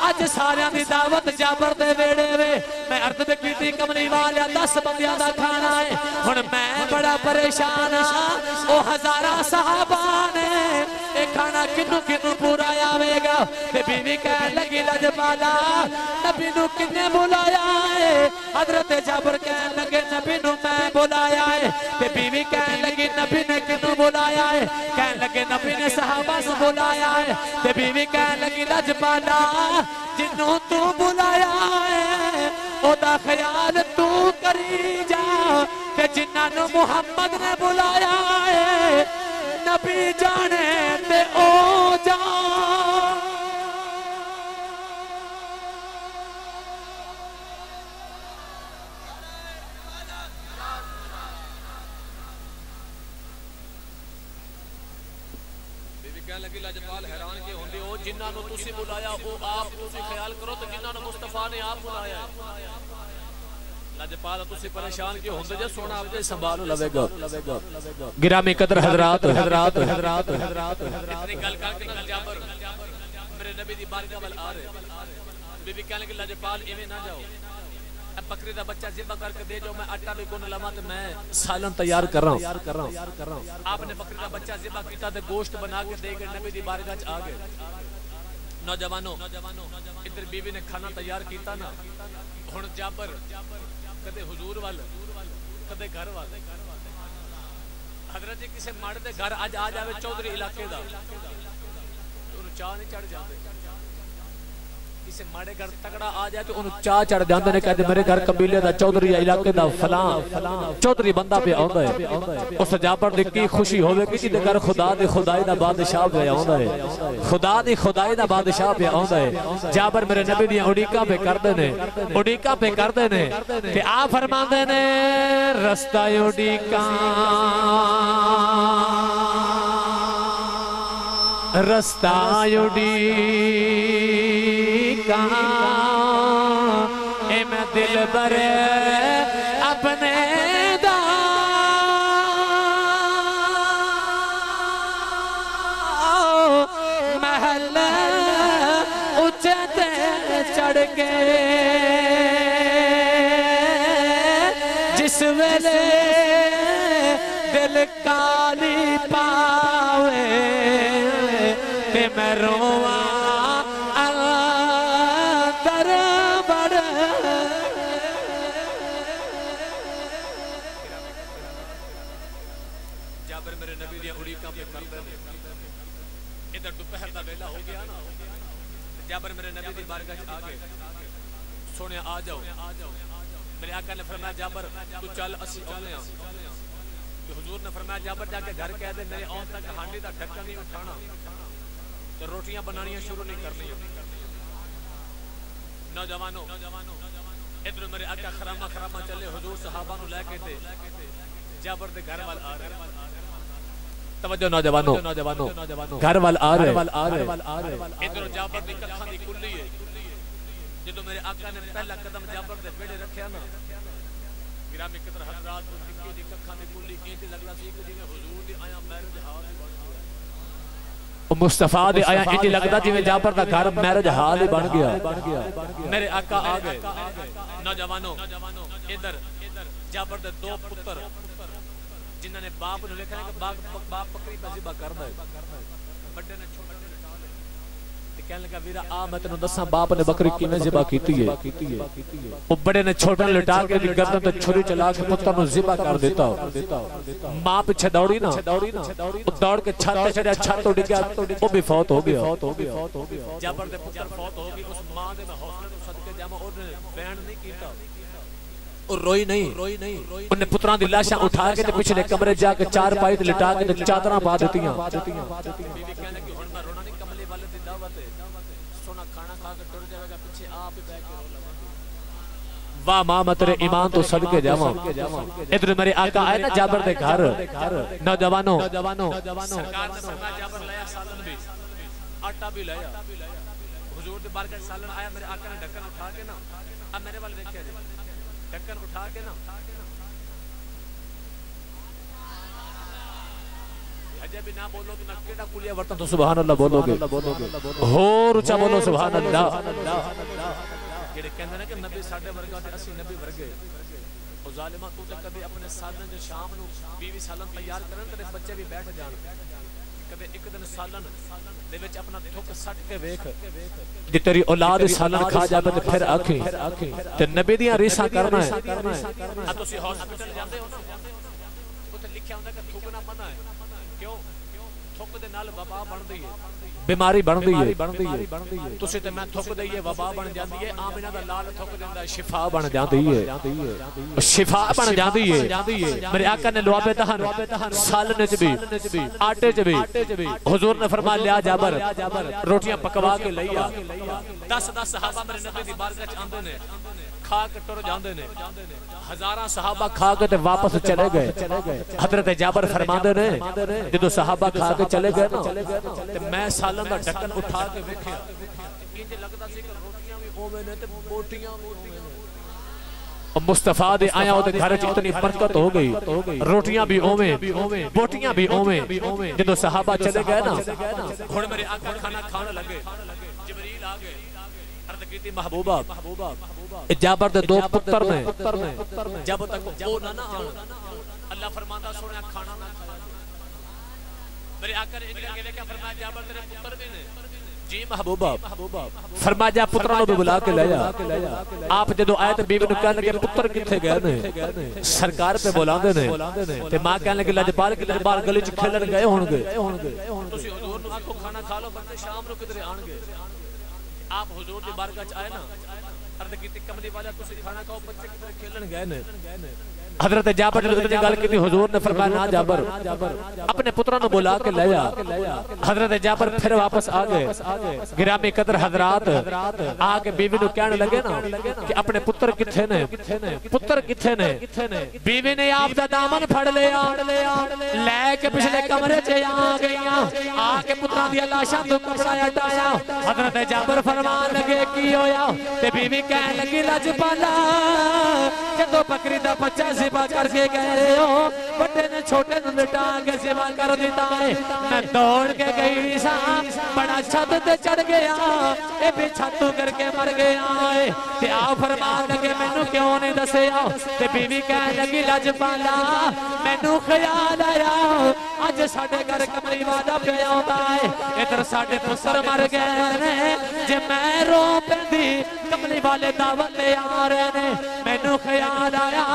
اج ساریاں دی دعوت جابر دے ویڑے وے، میں عرض کیتی کملی والے 10 بندیاں دا کھانا ہے، ہن میں بڑا پریشان ہاں، او ہزاراں صحابہ نے اے کھانا کنوں پورا آوے گا؟ تے بیوی کہنے لگی لجپالا نبی نو کنے بلایا ہے؟ حضرت جابر کہنے لگے نبی نو میں بلایا ہے۔ تے بیوی کہنے لگی نبی نے کنوں بلایا ہے؟ کہنے لگے نبی نے صحابہ سے بلایا ہے۔ تے بیوی کہنے لگی لجپالا جنوں تو بلایا ہے او دا خیال تو کری جا، تے جنہاں نو محمد نے بلایا ہے نبی جانے تے او جان۔ بیوی کہنے لگی لجپال حیران کے ہوندے ہو، جنہاں نو تسی بلایا او آپ تسی خیال کرو تو جنہاں نو مصطفیٰ نے آپ بلایا ہے۔ لجپال تسی پریشان کیوں ہوندے جے سونا آپ جے سنبھال لوے گا۔ گرامی قدر حضرات اتنی گل کر کے جابر میرے نبی دی بارگاہ وال آ رہے، بی بی کہنے لگی لجپال ایویں نہ جاؤ، بکری دا بچہ ذبح کر کے دے جو، میں آٹا بھی کون لواں تے میں سالن تیار کر رہا ہوں۔ آپ نے بکری دا بچہ ذبح کیتا تے گوشت بنا کے دے گئے، نبی دی بارگاہ آ گئے۔ نوجوانوں ادھر بیوی نے کھانا تیار کیتا نا، ہن جابر کدے حضور وال کدے گھر وال، حضرت جی کسے ماڑ دے گھر آج آ جاوے چودھری علاقے دا تو انہوں چاہ نہیں چڑھ جاندے، کسی ماڑے گھر تکڑا آ جائے تو انہوں چاہ چڑھ جاندے نے کہتے میرے گھر قبیلے دا چودھری علاقے دا فلان چودھری بندہ پہ آندا ہے اس جابر دی کی خوشی ہوئے کسی دے گھر خدا دی خدائی دا بادشاہ پہ آندا ہے خدا دی خدائی دا بادشاہ پہ آندا ہے جابر میرے نبی دی اڑیکا پہ کردے نے اڑیکا پہ کردے نے کہ آپ فرماندے نے رستہ اڑیکا رستہ اڑیکا اے میں دل برے اپنے دا محل اچھتے چڑھ کے جس ویلے دل کالی پاوے تے میں رواں اندر بڑھ جابر میرے نبی دیا اڑیکا پہ کردے نے ادھر دوپہر دا ویلا ہو گیا نا جابر میرے نبی دی بارگاہ آگے سونے آ جاؤ میرے آقا نے فرمایا جابر تو چل اسی آنے تو حضور نے فرمایا جابر جا کے گھر کہہ دے میرے آن تک ہانڈی دا ڈھکا نہیں اٹھانا تو روٹیاں بنانیاں شروع نہیں کرنی نوجوانوں ادھر میرے آقا خرامہ چلے حضور صحابہ نو لے کے دے جابر دے گھر وال آ رہے توجہ نوجوانوں گھر وال آ رہے ادھر جابر دی ککھاں دی کلی ہے جدو میرے آقا نے پہلا قدم جابر دے بیڑے رکھیا نا گرامی قدر حضرات کو نکی دی ککھاں دی کلی اینٹی لگنا سی کہ جی میں حضور دی آیا میرج حال ہی بن گیا مصطفیٰ دے آیا اینٹی لگتا جی میں جابر دا گھر میرج حال ہی بن گیا میرے آقا آ گئے نوجوانوں ادھر جابر دے دو پتر جنہوں نے باپ نے لکھا ہے کہ باپ بکری پہ ذبح کرنا ہے بڑے نے چھوٹے نے ڈالے تے کہنے لگا ویرا آ میں تینوں دساں باپ نے بکری کیویں ذبح کیتی ہے او بڑے نے چھوٹے نے لٹا کے گردن تے چھری چلا کے پتر نو ذبح کر دیتا ماں پیچھے دوڑی نا او دوڑ کے چھت تے چڑھیا چھت اڑ گیا او بھی فوت ہو گیا جابر دے پتر فوت ہو گئی اس ماں دے میں حوصلے تو صدقے جاواں او نے بیان نہیں کیتا اور روئی نہیں انہیں پتران دی لاشاں اٹھا کے پچھلے کمرے جا کے چار پائی لٹا کے چادراں پا دیتیاں بیوی کہنے کہ ہن میں رونا نہیں کملے والے دی دعوت ہے سونا کھانا کھا کے ٹر جائے گا پیچھے آپ ہی بیٹھ کے رو لگا واہ ماں میں تیرے ایمان تو صدقے جاواں ادھر میرے آقا آئے نا جابر دے گھر نوجوانوں سرکار نے فرمایا جابر لیا سالن بھی آٹا بھی لیا حضور دے بارگاہ سالن آیا میرے آقا نے ڈھکن اٹھا کے نا اب میرے والے دیکھیا جی ڈھکن اٹھا کے نا حجے بھی نہ بولو کہ نہ کیڑا کلیا ورتن تو سبحان اللہ بولو گے ہور اچھا بولو سبحان اللہ جڑے کہندے نے کہ نبی ساڈے ورگا تے اسی نبی ورگے او ظالما تو تے کبھی اپنے سالن جو شام نو 20 سالن تیار کرن تے بچے بھی بیٹھ جان کبھی ایک دن سالن دے وچ اپنا تھک سٹ کے ویکھ جے تیری اولاد سالن کھا جاوے تے پھر آکھیں تے نبی دیاں ریساں کرنا ہے ا تسی ہاسپٹل جاندے ہو اوتھے لکھیا ہوندا کہ تھوکنا منع ہے کیوں تھوک دے نال وبا بندی ہے بیماری بندی ہے تسی تے میں تھوک دئیے وبا بن جاندی ہے آمنہ دا لال تھوک دیندا ہے شفا بن جاندی ہے شفا بن جاندی ہے میرے آقا نے لوابے دہن سالن وچ بھی آٹے وچ بھی حضور نے فرمایا لیا جابر روٹیاں پکوا کے لیا 10 صحابہ میرے نبی دی بارگاہ وچ آندے نے کھا کے ٹر جاندے نے ہزاراں صحابہ کھا کے تے واپس چلے گئے حضرت جابر فرماندے نے جدوں صحابہ کھا کے چلے گئے نا تے میں سالن دا ڈھکن اٹھا کے ویکھیا انج لگدا سی کہ روٹیاں بھی اوویں نے تے بوٹیاں بھی اوویں نے اور مصطفیٰ دے آیا تے گھر وچ اتنی برکت ہو گئی روٹیاں بھی اوویں بوٹیاں بھی اوویں جدوں صحابہ چلے گئے نا ہن میرے آقا کھانا کھان لگے جبریل آ گئے عرض کیتی محبوبہ جابر دے دو پتر نے جب تک او نہ آن اللہ فرماتا سونے کھانا نہ کھایا میرے آقا نے انگلے کے کیا فرمایا جابر تیرے پتر بھی نے جی محبوبہ فرمایا جا پتروں نو بھی بلا کے لے جا آپ جدو آئے تے بیوی نو کہنے لگے پتر کتھے گئے نے سرکار پہ بلاندے نے تے ماں کہنے لگے لجپال کی لجپال گلی وچ کھیلن گئے ہون گے تسی حضور نو آکھو کھانا کھا لو بندے شام نو کدھر آن گے آپ حضور دی بارگاہ آئے نا عرض کیتی کملی والا تسی کھانا کھاؤ بچے کدھر کھیلن گئے نے حضرت جابر نے گل کی حضور نے فرمایا نا جابر اپنے پتروں نے بلا کے لیا حضرت جابر پھر واپس آ گئے گرامی قدر حضرات آگے بیوی نو کہنے لگے نا کہ اپنے پتر کتھے نے پتر کتھے نے بیوی نے آپ دا دامن پھڑ لیا لے کے پچھلے کمرے چے آ گئیاں آ کے پتران دی لاشاں تو کپڑا ہٹایا حضرت جابر فرمان لگے کی ہویا تے بیوی کہنے لگی لجپالا جدو بکری دا بچہ ذبح کر کے گئے ہو بڑے نے چھوٹے نے لٹا کے ذبح کر دیتا ہے میں دوڑ کے گئی سا بڑا چھت تے چڑھ گیا اے بھی چھتو کر کے مر گیا ہے تے آؤ فرمان لگے میں نو کیوں نہیں دسے آؤ تے بیوی کہنے لگی لجپالا میں نو خیال آیا آج ساڑھے گھر کمری والا پہ آتا ہے ادھر ساڑھے پسر مر گئے نے جے میں رو پہندی کملی والے دعوت لے آ رہے نے میں نو خیال آیا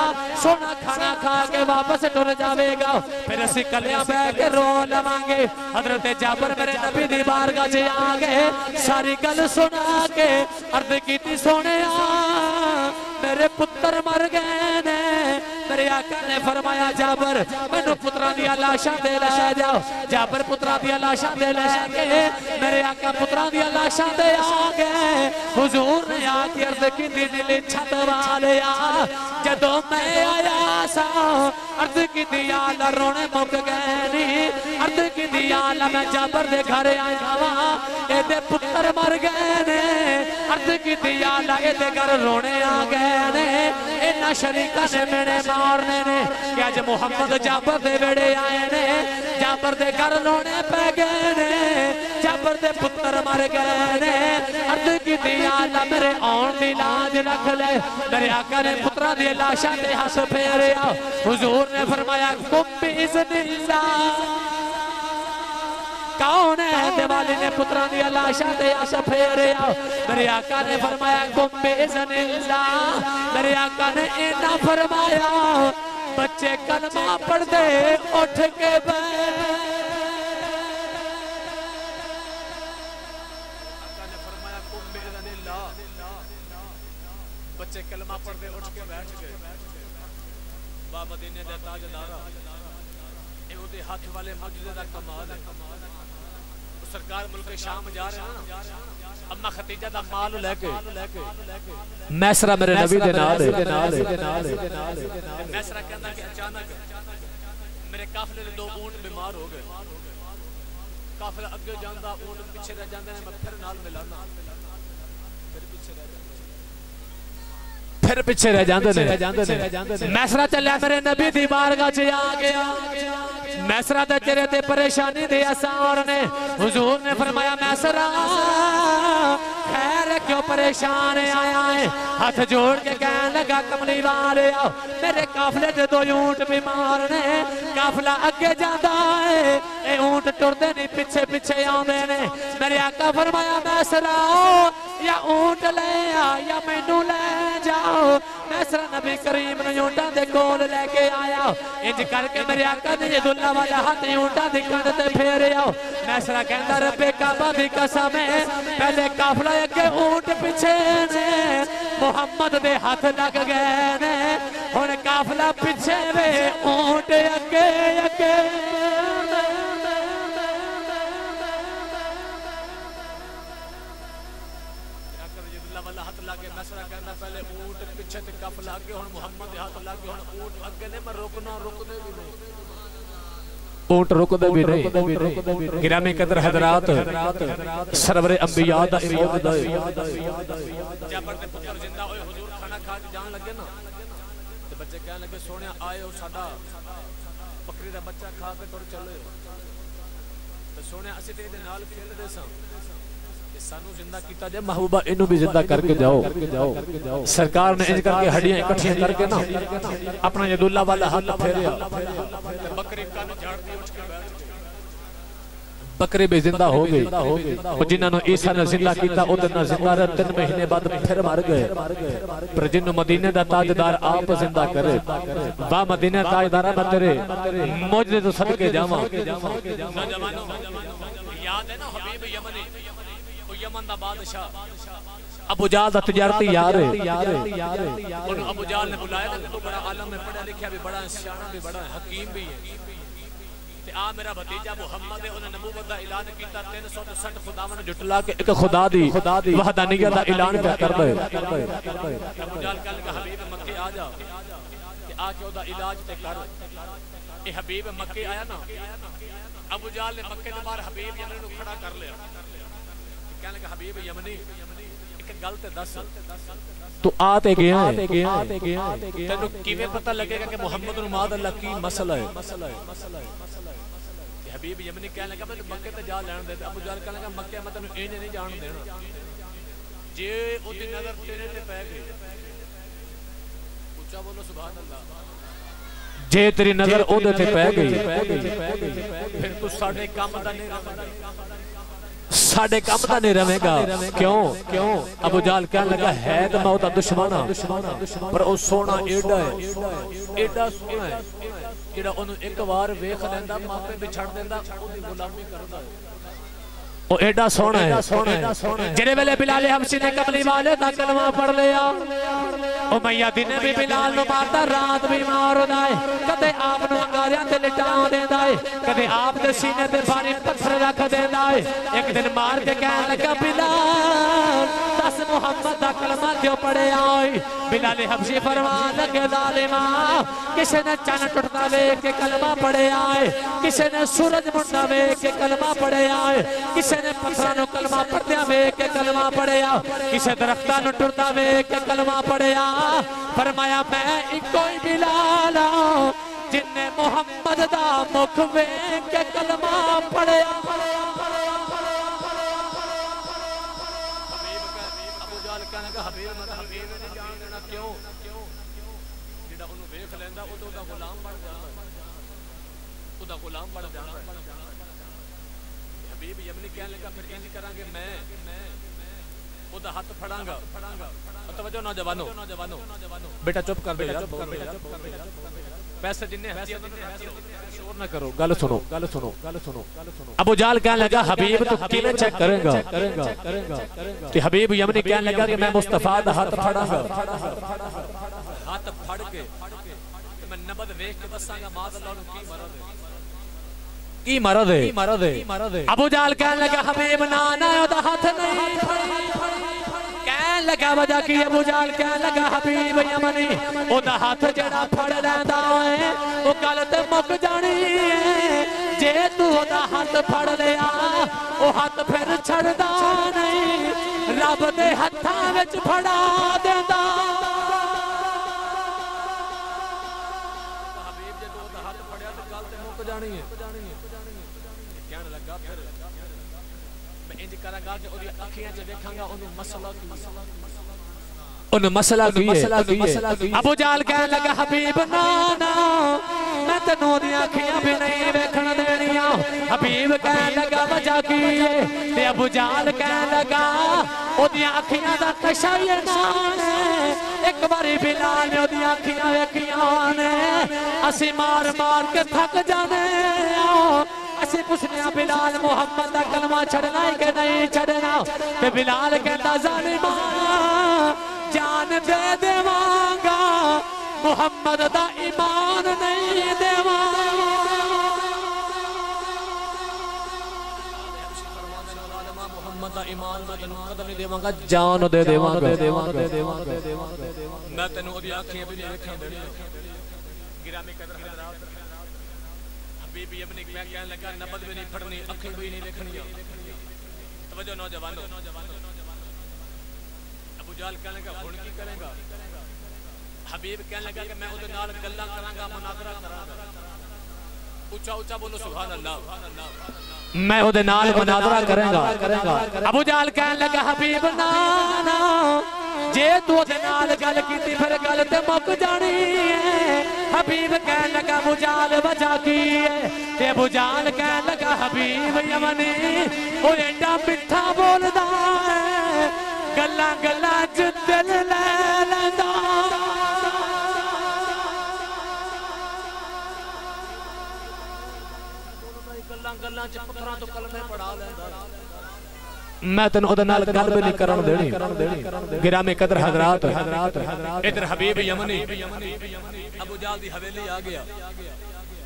سونا کھانا کھا کے واپس ٹر جاوے گا پھر اسی کلیاں بے کے رو لوانگے حضرت جابر میرے نبی دی بارگاہ چے آگے ساری گل سنا کے عرض کیتی سونے میرے پتر مر گئے نے میرے آقا نے فرمایا جابر میں نو پتران دیا لاشاں دے لے جاؤ جابر پتران دیا لاشاں دے لے گئے میرے آقا پتران دیا لاشاں دے آگے حضور نے آکی عرض کی دلی چھت والیا جدو میں آیا سا عرض کی دیالا رونے مک گئے نہیں عرض کی دیالا میں جابر دے گھر آیا وہاں اے دے پتر مر گئے نے عرض کی دیالا اے دے گھر رونے آ گئے نے اینا شریکہ نے میرے مارنے نے کہ آج محمد جابر دے بیڑے آئے نے جابر دے گھر رونے پہ گئے نے جابر دے پتر مر گئے نے عرض کی دیالا میرے آن دی لاج رکھ لے میرے آقا نے پترہ دی لاشاں دے ہس پھیرے آؤ حضور نے فرمایا کم بِإِذْنِ اللَّهِ کون ہے دیوالی نے پتران دیا لاشاں دے ہس پھیرے آؤ میرے آقا نے فرمایا کم بِإِذْنِ اللَّهِ میرے آقا نے اینا فرمایا بچے کلمہ پڑھ دے اٹھ کے بیٹھ بچے کلمہ پڑھ دے اٹھ کے بیٹھ گئے با مدینے دے تاج دارا اے او دے ہاتھ والے معجزے دا کمال ہے سرکار ملک شام جا رہے ہیں اما ختیجہ دا مال لے کے میسرہ میرے نبی دے نال میسرہ کہنا کہ اچانک میرے قافلے دے 2 اونٹ بیمار ہو گئے قافلہ اگے جاندا اونٹ پیچھے رہ جاندے نے میں پھر نال ملانا پھر پیچھے رہ جاندے نے میسرہ چلیا میرے نبی دی بارگاہ چ آ گیا میسرہ دے چہرے تے پریشانی دے اثار نے حضور نے فرمایا میسرہ خیر کیوں پریشان آیا ہے ہاتھ جوڑ کے کہنے لگا کملی والے آؤ میرے قافلے دے 2 اونٹ بیمار نے قافلہ اگے جاندہ ہے اے اونٹ ٹردے نہیں پیچھے پیچھے آندے نے میرے آقا فرمایا میسرہ یا اونٹ لے آ یا مینو لے جاؤ میسرہ نبی کریم نے اونٹاں دے کول لے کے آیا انج کر کے میرے آقا نے یہ دلہ والا ہاتھ اونٹاں دی کنڈ تے پھیرے آؤ میسرہ کہندا رب کعبہ دی قسم ہے پہلے قافلہ اگے اونٹ پیچھے نے محمد دے ہاتھ لگ گئے نے ہن قافلہ پیچھے وے اونٹ اگے اگے میسرہ کہنا پہلے اونٹ پیچھے تے قافلہ اگے ہن محمد دے ہاتھ لگ گئے ہن اونٹ اگے نے میں روکنا روک دے بھی نہیں اونٹ رک دے بھی نہیں گرامی قدر حضرات سرور انبیاء دا امام دے جابر دے پتر زندہ ہوئے حضور کھانا کھا کے جان لگے نا تے بچے کہنے لگے سونے آئے ہو ساڈا بکری دا بچہ کھا کے ٹر چلے تے سونے اسی تے دے نال کھیل دے ساں سانو زندہ کیتا جائے محبوبہ انہوں بھی زندہ کر کے جاؤ سرکار نے انج کر کے ہڈیاں اکٹھیاں کر کے نا اپنا ید اللہ والا ہاتھ پھیریا بکری کان جھاڑ دی اٹھ کے بیٹھ بکری بھی زندہ ہو گئی اور جنہاں نے عیسیٰ نے زندہ کیتا او دن زندہ رہ 3 مہینے بعد پھر مر گئے پر جنہوں مدینہ دا تاجدار آپ زندہ کرے با مدینہ تاجدارہ میں تیرے موجدے تو صدقے جاواں نوجوانوں یاد ہے نا حبیب یمنی یمن دا بادشاہ ابو جہل دا تجارتی یار ہے انہوں ابو جہل نے بلایا تو بڑا عالم ہے پڑھا لکھا بھی بڑا سیاںا بھی بڑا حکیم بھی ہے تے آ میرا بھتیجا محمد ہے انہیں نبوت دا اعلان کیتا 360 خداواں نے جھٹلا کے ایک خدا دی وحدانیت دا اعلان پہ کردا ہے ابو جہل کہنے لگا حبیب مکے آ جا تے آ کے او دا علاج تے کر اے حبیب مکے آیا نا ابو جہل نے مکے دے باہر حبیب یمنی نو کھڑا کر لیا کہنے لگا حبیب یمنی ایک گل تے دس تو آتے گیا ہے تینوں کیویں پتہ لگے گا کہ محمد رماد اللہ کی مسئلہ ہے حبیب یمنی کہنے لگا میں مکے تے جا لین دے ابو جہل کہنے لگا مکے میں تینوں اینج نہیں جان دینا جے او دی نظر تیرے تے پے گئی اونچا بولو سبحان اللہ جے تیری نظر او دے تے پے گئی پھر تو ساڈے کام دا نہیں رہے گا کیوں ابو جہل کہنے لگا ہے تو میں اودا دشمن ہاں پر او سونا ایڈا سونا ہے جڑا اونوں ایک وار ویکھ لیندا ماپے بچھڑ دیندا اودی غلامی کردا او ایڈا سونا ہے جڑے ویلے بلال حبشی نے کملی والے دا کلمہ پڑھ لیا او میاں دن بھی بلال نو ماردا رات بھی مار ہوندا ہے کدے آپ نو انگاریاں تے لٹا دیندا ہے کدے آپ دے سینے تے بھاری پتھر رکھ دیندا ہے ایک دن مار کے کہن لگا بلال دس محمد دا کلمہ کیوں پڑھے آئی بلال حبشی فرمان لگے ظالما کسی نے چن ٹوٹدا ویکھ کے کلمہ پڑھے آئے کسی نے سورج منڈا ویکھ کے کلمہ پڑھے آئے کسی نے پتھراں نو کلمہ پڑھدیاں ویکھ کے کلمہ پڑھے آ کسی درختاں نو ٹردا ویکھ کے کلمہ پڑھے آ فرمایا میں اکو ہی بلال ہاں جن نے محمد دا مکھ ویکھ کے کلمہ پڑھے آ ابو جہل کہنے لگا حبیب نے جان دینا کیوں جڑا اونوں ویکھ لیندا او دا غلام بن جاندا حبیب یمنی کہنے لگا پھر انج کران گے میں او دا ہاتھ پھڑاں گا توجہ نوجوانو بیٹا چپ کر دے یار پیسے جننے حیثیت شور نہ کرو گل سنو ابو جہل کہنے لگا حبیب تو کیویں چیک کرے گا کہ حبیب یمنی کہنے لگا کہ میں مصطفیٰ دا ہاتھ پھڑاں گا ہاتھ پھڑ کے میں نبض ویکھ کے دساں گا ماذ اللہ نو کی مرض ہے ابو جہل کہنے لگا حبیب نانا دا ہاتھ نہیں کہنے لگا وجہ کی ابو جہل کہنے لگا حبیب یمنی او دا ہاتھ جڑا پھڑ لیندا ہے او گل تے مک جانی ہے جے تو او دا ہاتھ پھڑ لیا او ہاتھ پھر چھڑدا نہیں رب دے ہتھاں وچ پھڑا دیندا حبیب جے تو دا ہاتھ پھڑیا تے گل تے مک جانی ہے میں انج کراں گا کہ اودی اکھیاں تے دیکھاں گا اونوں مسئلہ کی ہے ابو جہل کہنے لگا حبیب نانا میں تینوں دی اکھیاں بھی نہیں ویکھن دینیاں حبیب کہنے لگا وجہ کی ہے تے ابو جہل کہنے لگا اودی اکھیاں دا نشہ یہ نہ ایک باری بلال نے اودی اکھیاں ویکھیاں نے اسی مار کے تھک جانے اسی پوچھنے بلال محمد دا کلمہ چھڑنا ہے کہ نہیں چھڑنا تے بلال کہتا ظالما جان دے دیوانگا محمد دا ایمان نہیں دیوانگا محمد دا ایمان دا قدم نہیں دیوانگا جان دے دیوانگا میں تینوں دی آنکھیں بھی نہیں رکھیں دے گرامی قدر حضرات حبیب یمنی میں کہنے لگا نبض بھی نہیں پھڑنی اکھیں بھی نہیں دیکھنی توجہ نوجوانوں ابو جہل کہنے لگا ہن کی کرے گا حبیب کہنے لگا کہ میں اودے نال گلاں کراں گا مناظرہ کراں گا اونچا بولو سبحان اللہ میں اودے نال مناظرہ کریں گا ابو جہل کہنے لگا حبیب نانا جے تو اودے نال گل کیتی پھر گل تے مک جانی ہے حبیب کہنے لگا ابو جہل وجہ کی ہے تے ابو جہل کہنے لگا حبیب یمنی او ایڈا میٹھا بولدا ہے گلاں چ دل لے لیندا گلاں چ پتھراں تو کلمے پڑھا لیندا میں تن او دے نال گل بھی نہیں کرن دینی گرامی قدر حضرات ادھر حبیب یمنی ابو جہل دی حویلی آ گیا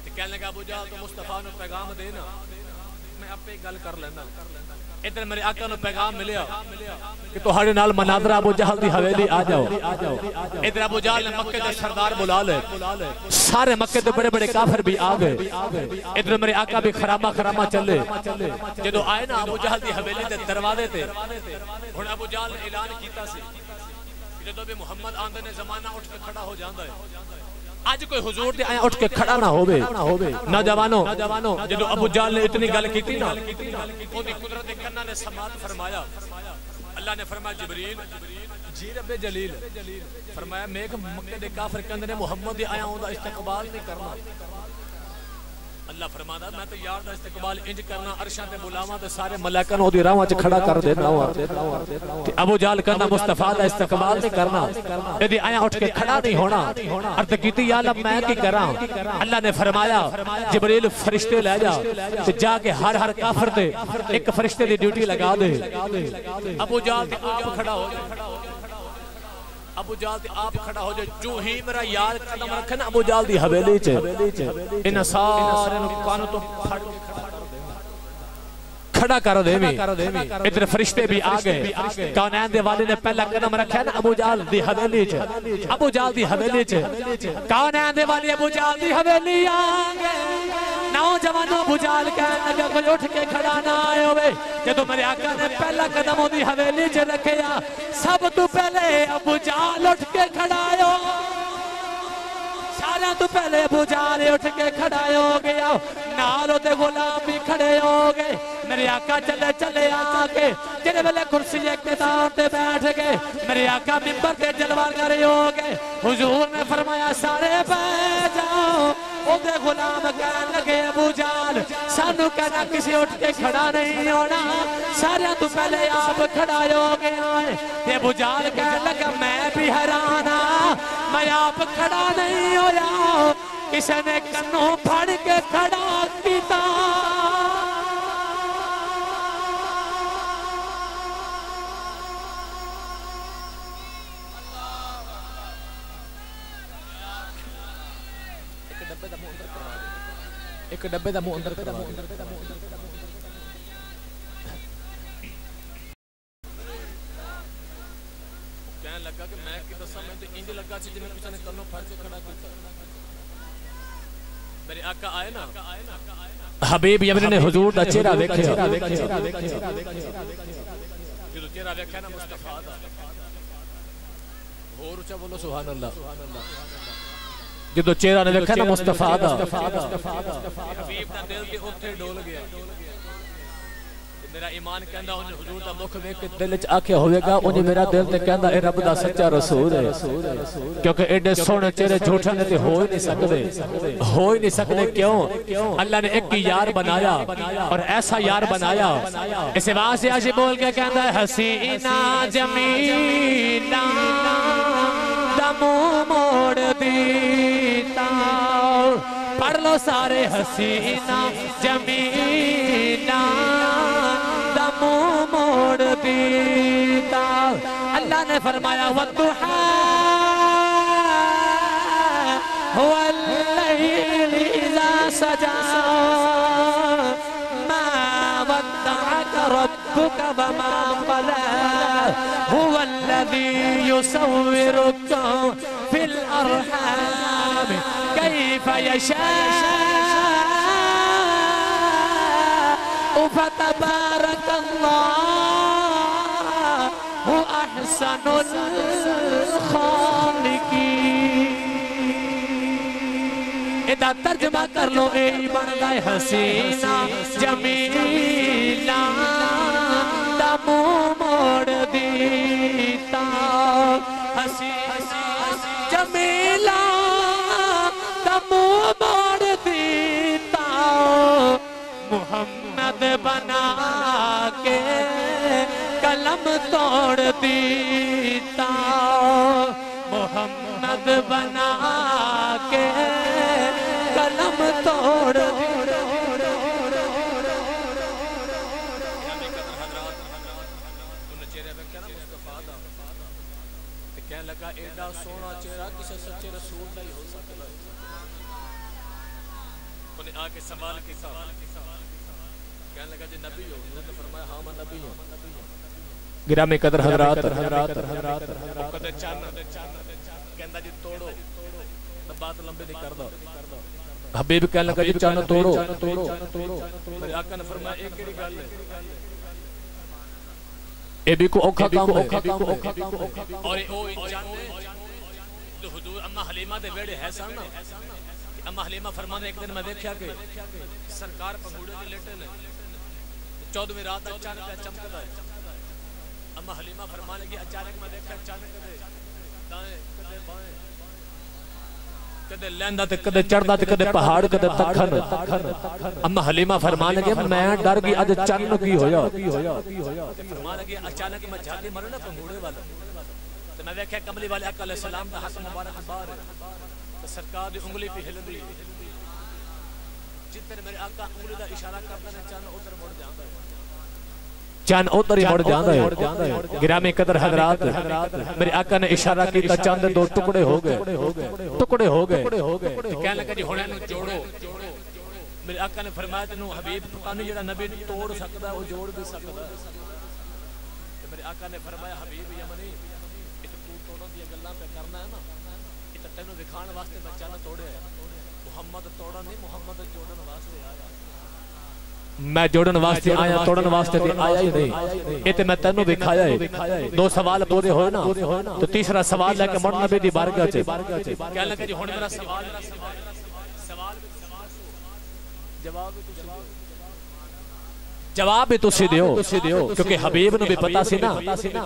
تے کہنے لگا ابو جہل تو مصطفیٰ نو پیغام دینا میں اپے گل کر لینا ادھر میرے آقا نو پیغام ملیا کہ تہاڈے نال مناظرہ ابو جہل دی حویلی آ جاؤ ادھر ابو جہل نے مکے دے سردار بلا لے سارے مکے دے بڑے بڑے کافر بھی آ گئے ادھر میرے آقا بھی خراما چلے جدو آئے نا ابو جہل دی حویلی دے دروازے تے ہن ابو جہل نے اعلان کیتا سی جدو بھی محمد آندے نے زمانہ اٹھ کے کھڑا ہو جاندا ہے آج کوئی حضور دے آیا اٹھ کے کھڑا نہ ہوئے نوجوانوں جدو ابو جہل نے اتنی گل کیتی نا اودی قدرت کرنا نے سماعت فرمایا اللہ نے فرمایا جبریل جی رب جلیل فرمایا میں کہ مکے دے کافر کہندے نے محمد دے آیا ہوندا استقبال نہیں کرنا اللہ فرماتا میں تو یار دا استقبال انج کرنا عرشاں تے بلاواں تے سارے ملائکہ نو دی راہاں وچ کھڑا کر دینا تے ابو جہل کہندا مصطفیٰ دا استقبال نہیں کرنا ایدی آیا اٹھ کے کھڑا نہیں ہونا عرض کیتی یا اللہ میں کی کراں اللہ نے فرمایا جبریل فرشتے لے جا تے جا کے ہر کافر تے ایک فرشتے دی ڈیوٹی لگا دے ابو جہل تے آپ کھڑا ہو جائے ابو جہل تے آپ کھڑا ہو جائے جو ہی میرا یار قدم رکھے نا ابو جہل دی حویلی چے انہاں سارے نو کانوں تو پھڑ کھڑا کر دے میں ادھر فرشتے بھی آ گئے کونین دے والے نے پہلا قدم رکھا ہے نا ابو جہل دی حویلی چے ابو جہل دی حویلی چے کونین دے والے ابو جہل دی حویلی آ گئے نوجوانوں ابو جہل کہنے لگا کوئی اٹھ کے کھڑا نہ آئے ہوئے جدو میرے آقا نے پہلا قدم دی حویلی چے رکھیا سب تو پہلے ابو جہل اٹھ کے کھڑا آئے سارا تو پہلے ابو جہل اٹھ کے کھڑا ہو گیا نالوں دے غلام بھی کھڑے ہو گئے میرے آقا چلے آگے جنہیں بلے کرسی اقتدار تے بیٹھ گئے میرے آقا ممبر تے جلوہ کرے ہو گئے حضور نے فرمایا سارے بیٹھ جاؤ او دے غلام کہنے لگے ابو جہل سانو کہنا کسی اٹھ کے کھڑا نہیں ہونا سارے تو پہلے آپ کھڑا ہو گیا ہے ابو جہل کہنے لگا میں بھی حیرانا میں آپ کھڑا نہیں ہویا کسی نے کنوں پھڑ کے کھڑا کیتا ایک ڈبے دا منہ اندر کروا دے کہنے لگا کہ میں کی دسا میں تو انج لگا سی جنہیں کسی نے کنوں پھڑ کے کھڑا کیتا میرے آقا آئے نا حبیب یمنی نے حضور دا چہرہ دیکھیا جو چہرہ دیکھا نا مصطفیٰ دا اور اچھا بولو سبحان اللہ جدو چہرہ نے دیکھا نا مصطفیٰ دا حبیب دا دل کے اتھے ڈول گیا میرا ایمان کہندہ انہیں حضور دا مکھ دیکھ کے دل اچھ آکھے ہوئے گا انہیں میرا دل تے کہندہ اے رب دا سچا رسول ہے کیونکہ ایڈے سونے چہرے جھوٹا نے تے ہو ہی نہیں سکتے کیوں اللہ نے ایک کی یار بنایا اور ایسا یار بنایا اسے وہاں سے آجی بول کے کہندہ ہے حسینہ جمیلہ دمو موڑ دیتا پڑھ لو سارے حسینہ جمیلہ دمو موڑ دیتا اللہ نے فرمایا وَالضُّحَا وَاللَّيْلِ إِذَا سَجَا مَا وَدَّعَكَ رَبُّكَ وَمَا قَلَا هُوَ الَّذِي يُصَوِّرُكُمْ فِي الْأَرْحَامِ كَيْفَ يَشَاءُ فَتَبَارَكَ اللَّهُ أَحْسَنُ الْخَالِقِينَ ادھا ترجمہ کر لو اے بن گئے حسینہ جمیلہ دمو موڑ دیتا حسینہ جمیلہ دمو موڑ دیتا محمد بنا کے قلم توڑ دیتا محمد بنا کے قلم توڑ دیتا سونا چہرہ کسی سچے رسول کا ہی ہو سکتا ہے. انہیں آ کے سوال کیا، کہنے لگا جی نبی ہو؟ انہوں نے فرمایا ہاں میں نبی ہوں. گرامی قدر حضرات کدے چان کہندا جی توڑو، بات لمبی نہیں کردا. حبیب کہنے لگا جی چان توڑو. میرے آقا نے فرمایا ایک کیڑی گل ہے؟ اے بھی کو اوکھا کام ہے. اور او چان جو حضور اما حلیمہ دے ویڑے ہے سن نا، اما حلیمہ فرمانے ایک دن میں دیکھیا کہ سرکار پنگوڑے دے لیٹے نے، 14ویں رات اچانک پہ چمکدا ہے. اما حلیمہ فرمانے لگی اچانک میں دیکھا اچانک کدے دائیں کدے بائیں، کدے لیندا تے کدے چڑھدا تے کدے پہاڑ کدے تکھن. اما حلیمہ فرمانے لگی میں ڈر گئی اج چن کی ہویا. فرمانے لگی اچانک میں جھاتی مرے نا پنگوڑے والا تے میں دیکھیا کملی والے آقا علیہ السلام دا ہاتھ مبارک باہر ہے تے سرکار دی انگلی پہ ہلدی. جتنے میرے آقا انگلی دا اشارہ کرتے ہیں چن ادھر مڑ جاندا ہے، چاند ادھر ہی مڑ جاندا ہے. گرامی قدر حضرات میرے آقا نے اشارہ کیتا چاند دو ٹکڑے ہو گئے. کہنے لگا جی ہن اینو جوڑو. میرے آقا نے فرمایا تینوں حبیب پتہ نہیں جڑا نبی توڑ سکدا ہے وہ جوڑ بھی سکدا ہے. میرے آقا نے فرمایا حبیب یمنی اے تو توڑن دی گلاں پہ کرنا ہے نا، اے تے تینوں دکھان واسطے میں چاند توڑیا ہے. محمد توڑن نہیں، محمد جوڑن واسطے آیا. میں جوڑن واسطے آیا، توڑن واسطے آیا ہی نہیں. یہ تے میں تینوں دکھایا ہے. 2 سوال پورے ہوئے نا تو تیسرا سوال لے کے مڑ نبی دی بارگاہ چ. کہنے لگے جی ہن میرا سوال جواب بھی تسی دیو، کیونکہ حبیب نو بھی پتا سی نا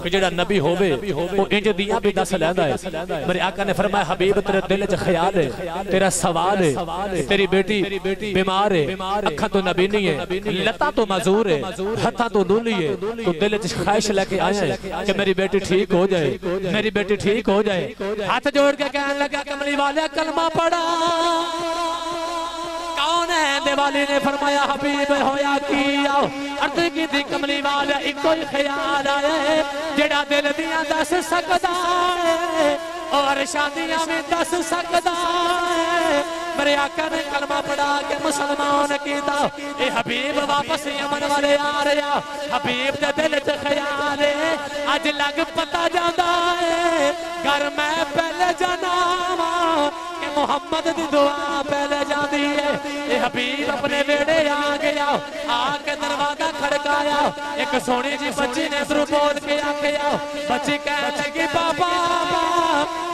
کہ جڑا نبی ہووے وہ انج دیاں بھی دس لیندا ہے. میرے آقا نے فرمایا حبیب تیرے دل وچ خیال ہے، تیرا سوال ہے، تیری بیٹی بیمار ہے، اکھاں تو نبی نہیں ہے، لتاں تو معذور ہے، ہتھاں تو لولی ہے، تو دل وچ خواہش لے کے آیا ہے کہ میری بیٹی ٹھیک ہو جائے، میری بیٹی ٹھیک ہو جائے. ہاتھ جوڑ کے کہنے لگا کملی والے کلمہ پڑھا. کون ہے؟ دیوالی نے فرمایا حبیب ہویا کیا. عرض کی تھی کملی والا ایک کوئی خیال آئے جڑا دل دیاں دس سکدا ہے اور شادیاں میں دس سکدا ہے. میرے آقا نے کلمہ پڑھا کے مسلمان کیتا. اے حبیب واپس یمن والے آ رہا. حبیب دے دل تے خیال ہے اج لگ پتا جاندا ہے گھر میں پہلے جانا کہ محمد دی دعا پہلے جاندی ہے. اے حبیب اپنے ویڑے آ گیا، آ کے دروازہ کھڑکایا. ایک سونی جی بچی نے درو بول کے آکھیا. بچی کہنے لگی بابا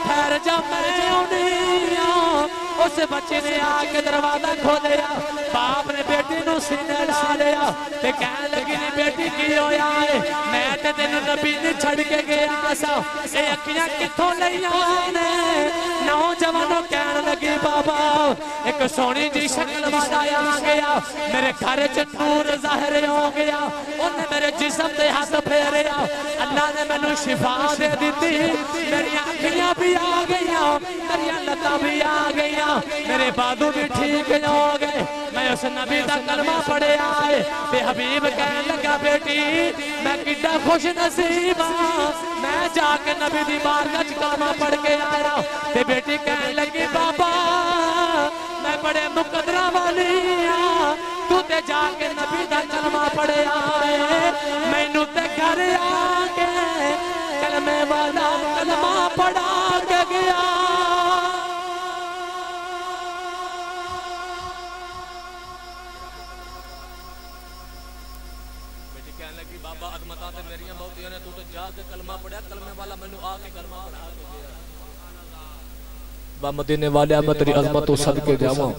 ٹھہر جا میں آنی ہاں. اس بچے نے آ کے دروازہ کھولیا. باپ نے بیٹی نو سینے ڈالیا تے کہنے لگی نہیں بیٹی کی ہویا ہے؟ میں تے تینوں نبی نے چھڑ کے گیا سا. اے اکھیاں کتھوں لیاں نے؟ نوجوانوں کہنے لگی بابا ایک سونی جی شکل والا آ گیا، میرے گھر چ نور ظاہر ہو گیا، انہیں میرے جسم دے ہاتھ پھیریا. اللہ نے میں نو شفا دے دیتی، میری آنکھیاں بھی آ گئیاں، میری لتاں بھی آ گئیاں، میرے بازو بھی ٹھیک ہو گئے. میں اس نبی دا کلمہ پڑھے آئے تے حبیب کہنے لگا بیٹی میں کڈا خوش نصیب ہاں، میں جا کے نبی دی بارگاہ وچ کلمہ پڑھ کے آیا. تے بیٹی کہنے لگی بابا میں بڑے مقدرہ والی ہاں، تو تے جا کے نبی دا کلمہ پڑھے آئے. میں نو تے گھر آ کے کلمے والا کلمہ پڑھا کے گیا. بیٹی کہنے لگی بابا عظمتاں تے میریاں بہتیاں نے، تو تے جا کے کلمہ پڑھیا، کلمے والا میں نو آ کے کلمہ پڑھا کے گیا. مدینے والے میں تیری عظمت و صدقے جاواں.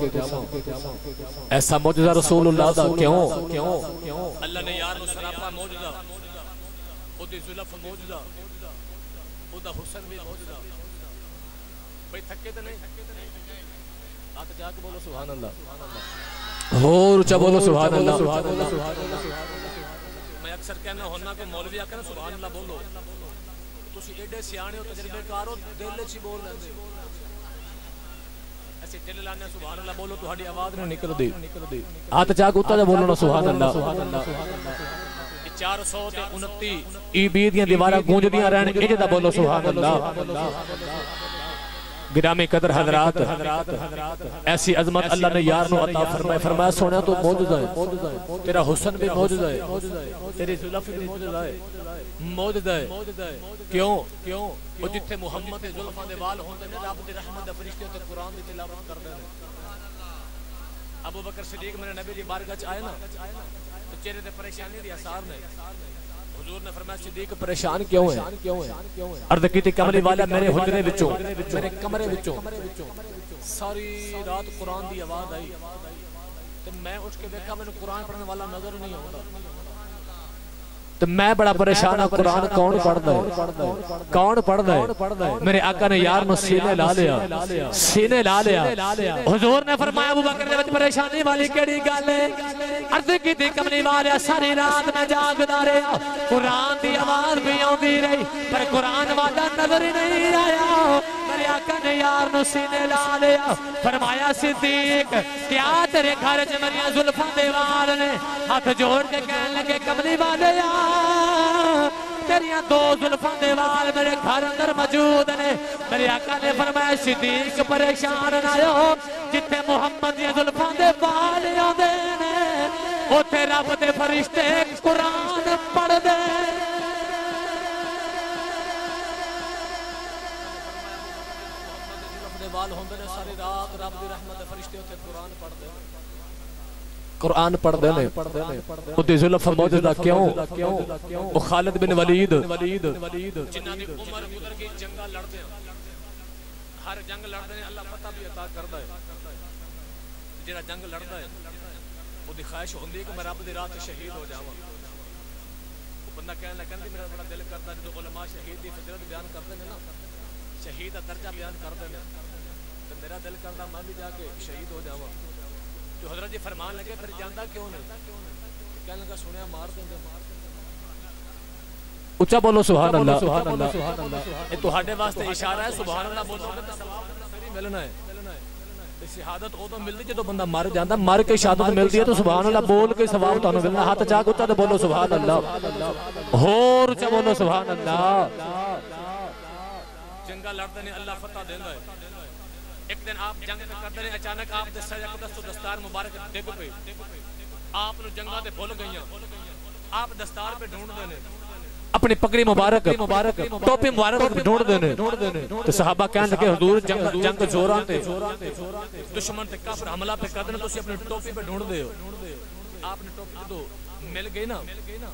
ایسا معجزہ رسول اللہ دا کیوں؟ اللہ نے یار نو سراپا معجزہ، او دی زلف معجزہ، او دا حسن بھی معجزہ. بھئی تھکے تے نہیں؟ آتے جا کے بولو سبحان اللہ. اور اچھا بولو سبحان اللہ. میں اکثر کہنا ہونا کہ مولوی آکھنا سبحان اللہ بولو. تسی ایڈے سیانے ہو، تجربے کار ہو، دل چ بول لیندے. ایسے دل لانے سبحان اللہ بولو تو ہاڑی آواز نہیں نکل دی. ہاتھ چاک اتا جا بولو نا سبحان اللہ. 429 عیدیاں دیاں دیواراں گونجدیاں رہن اجدا بولو سبحان اللہ گرامی قدر حضرات ایسی عظمت اللہ نے یار نو عطا فرمائے فرمایا سونا تو موجزہ ہے تیرا حسن بھی موجزہ ہے تیری زلف بھی موجزہ ہے موجزہ ہے کیوں وہ جتھے محمد زلفاں دے وال ہوندے نے رب دی رحمت دے فرشتے تے قرآن دی تلاوت کردے نے ابو بکر صدیق میرے نبی دی بارگاہ آئے نا تو چہرے تے پریشانی دی اثار نے حضور نے فرمایا صدیق پریشان کیوں ہے عرض کیتی کملی والا میرے حجرے وچوں میرے کمرے وچوں ساری رات قرآن دی آواز آئی تو میں اٹھ کے دیکھا میں نے قرآن پڑھنے والا نظر نہیں آتا تو میں بڑا پریشان ہوں قرآن کون پڑھتا ہے کون پڑھتا ہے میرے آقا نے یار میں سینے لا لیا حضور نے فرمایا ابو بکر نے پریشانی والی کیڑی گل ہے عرض کی تھی کملی والے ساری رات میں جاگدا رہا قرآن دی آواز بھی آندی رہی پر قرآن والا نظر ہی نہیں آیا میرے آقا نے یار نو سینے لا لیا فرمایا صدیق کیا تیرے گھر چ میری زلفاں دے وال نے ہاتھ جوڑ کے کہنے لگے کملی والے تیریاں دو زلفاں دے وال میرے گھر اندر موجود نے میرے آقا نے فرمایا صدیق پریشان نہ ہو جتھے محمد دی زلفاں دے وال آندے نے اوتھے رب دے فرشتے قرآن پڑھ دے وال ہوندے نے ساری رات رب دی رحمت دے فرشتے اوتھے قرآن پڑھ دے قرآن پڑھ دے نے اودی زلف موجودہ کیوں وہ خالد بن ولید جنہاں دی عمر گزر گئی جنگاں لڑدے ہر جنگ لڑدے نے اللہ فتح بھی عطا کردا ہے جڑا جنگ لڑدا ہے اودی خواہش ہوندی ہے کہ میں رب دی راہ تے شہید ہو جاواں وہ بندہ کہنے لگا کہ میرا بڑا دل کرتا ہے جو علماء شہید دی فضیلت بیان کرتے ہیں نا شہید دا درجہ بیان کرتے ہیں تو میرا دل کرتا میں بھی جا کے شہید ہو جاواں جو حضرت جی فرمان لگے پھر جاندہ کیوں نہیں کہنے لگا سنیا مار دیں گے اچھا بولو سبحان اللہ یہ تو ہاڑے واسطے اشارہ ہے سبحان اللہ بولو پھر ملنا ہے شہادت او تو ملتی جدو بندہ مر جاندہ مر کے شہادت ملتی ہے تو سبحان اللہ بول کے ثواب تو ملنا ہاتھ چاک اچھا تو بولو سبحان اللہ اور اچھا بولو سبحان اللہ جنگا لڑتے نے اللہ فتح دیندہ ہے ایک دن آپ جنگ کرتے ہیں اچانک آپ دے سر اقدس و دستار مبارک ڈگ پہ آپ نے جنگاں دے بھول گئیاں آپ دستار پہ ڈھونڈ دینے اپنی پگڑی مبارک ٹوپی مبارک ڈھونڈ دینے تو صحابہ کہنے لگے حضور جنگ زوراں تے دشمن تے کافر حملہ پہ کر دینے تو اسی اپنی ٹوپی پہ ڈھونڈ دے آپ نے ٹوپی تو مل گئی نا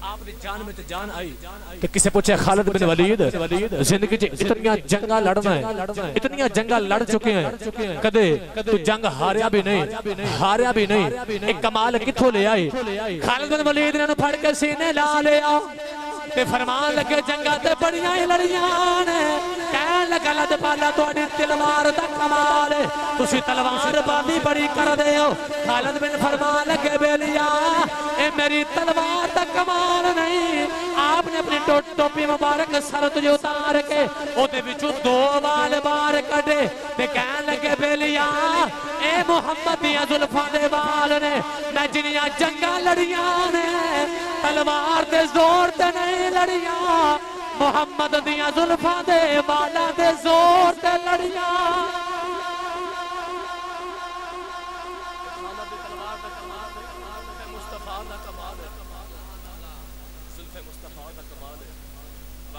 آپ نے جان میں تو جان آئی کہ کسے پوچھے خالد بن ولید زندگی چے اتنیاں جنگاں لڑنا ہے اتنیاں جنگاں لڑ چکے ہیں کدے تو جنگ ہاریا بھی نہیں ایک کمال کتھوں لے آئی خالد بن ولید نے پھڑ کے سینے لا لیا تے فرمان لگے جنگاں تے بڑیاں ہی لڑیاں نے کہن لگا لد پالا توڑی تلوار دا کمال ہے تسی تلوار باندھی بڑی کر دے ہو خالد بن فرمان لگے بیلیا اے میری تلوار دا کمال نہیں آپ نے اپنی ٹوپی مبارک سر تجھے اتار کے او دے بچو دو وال بار کٹے تے کہن لگے بیلیا اے محمد دیا زلفاں دے وال نے میں جنیاں جنگاں لڑیاں نے تلوار دے زور تے نہیں لڑیاں محمد دیا زلفاں دے والا دے زور تے لڑیاں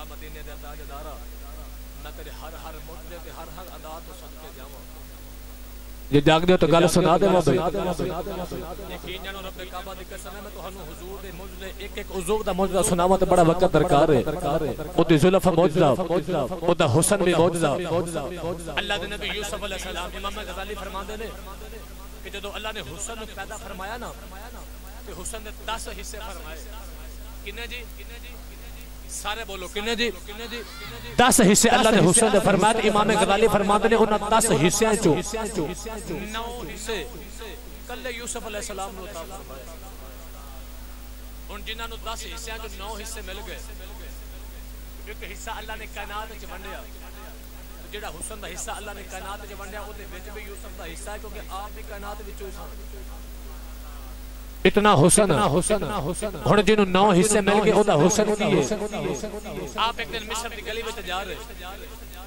مدینے دے تاجدارا میں تیرے ہر مدے تے ہر ادا تو صدقے جاواں یہ جاگ دیو تو گل سنا دے بھائی یقین جانو رب کعبہ دی قسم ہے میں تانوں حضور دے معجزے ایک ایک عضو دا معجزہ سناواں تے بڑا وقت درکار ہے او دی زلف معجزہ او دا حسن بھی معجزہ اللہ دے نبی یوسف علیہ السلام امام غزالی فرماندے نے کہ جدوں اللہ نے حسن نو پیدا فرمایا نا تے حسن دے 10 حصے فرمائے کنے جی سارے بولو کنے جی 10 حصے اللہ نے حسن دے فرمایا امام غزالی فرماتے نے انہاں 10 حصیاں چوں 9 حصے کلے یوسف علیہ السلام نے عطا فرمایا ان جنہاں نو 10 حصیاں چوں 9 حصے مل گئے ایک حصہ اللہ نے کائنات وچ ونڈیا جڑا حسن دا حصہ اللہ نے کائنات وچ ونڈیا او دے وچ بھی یوسف دا حصہ ہے کیونکہ آپ بھی کائنات وچوں ہی سن اتنا حسن ہن جنوں 9 حصے مل کے او دا حسن کی ہے. آپ ایک دن مصر دی گلی وچ جا رہے،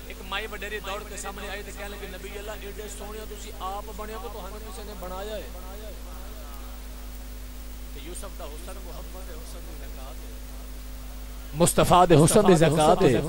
ایک مائی وڈیری دوڑ کے سامنے آئی تے کہنے لگے نبی اللہ ایڈے سونیا تسی آپ بنیا کو تو ہمیں کسی نے بنایا ہے. تے یوسف دا حسن محمد حسن دی زکات ہے، مصطفیٰ دے حسن دی زکات ہے.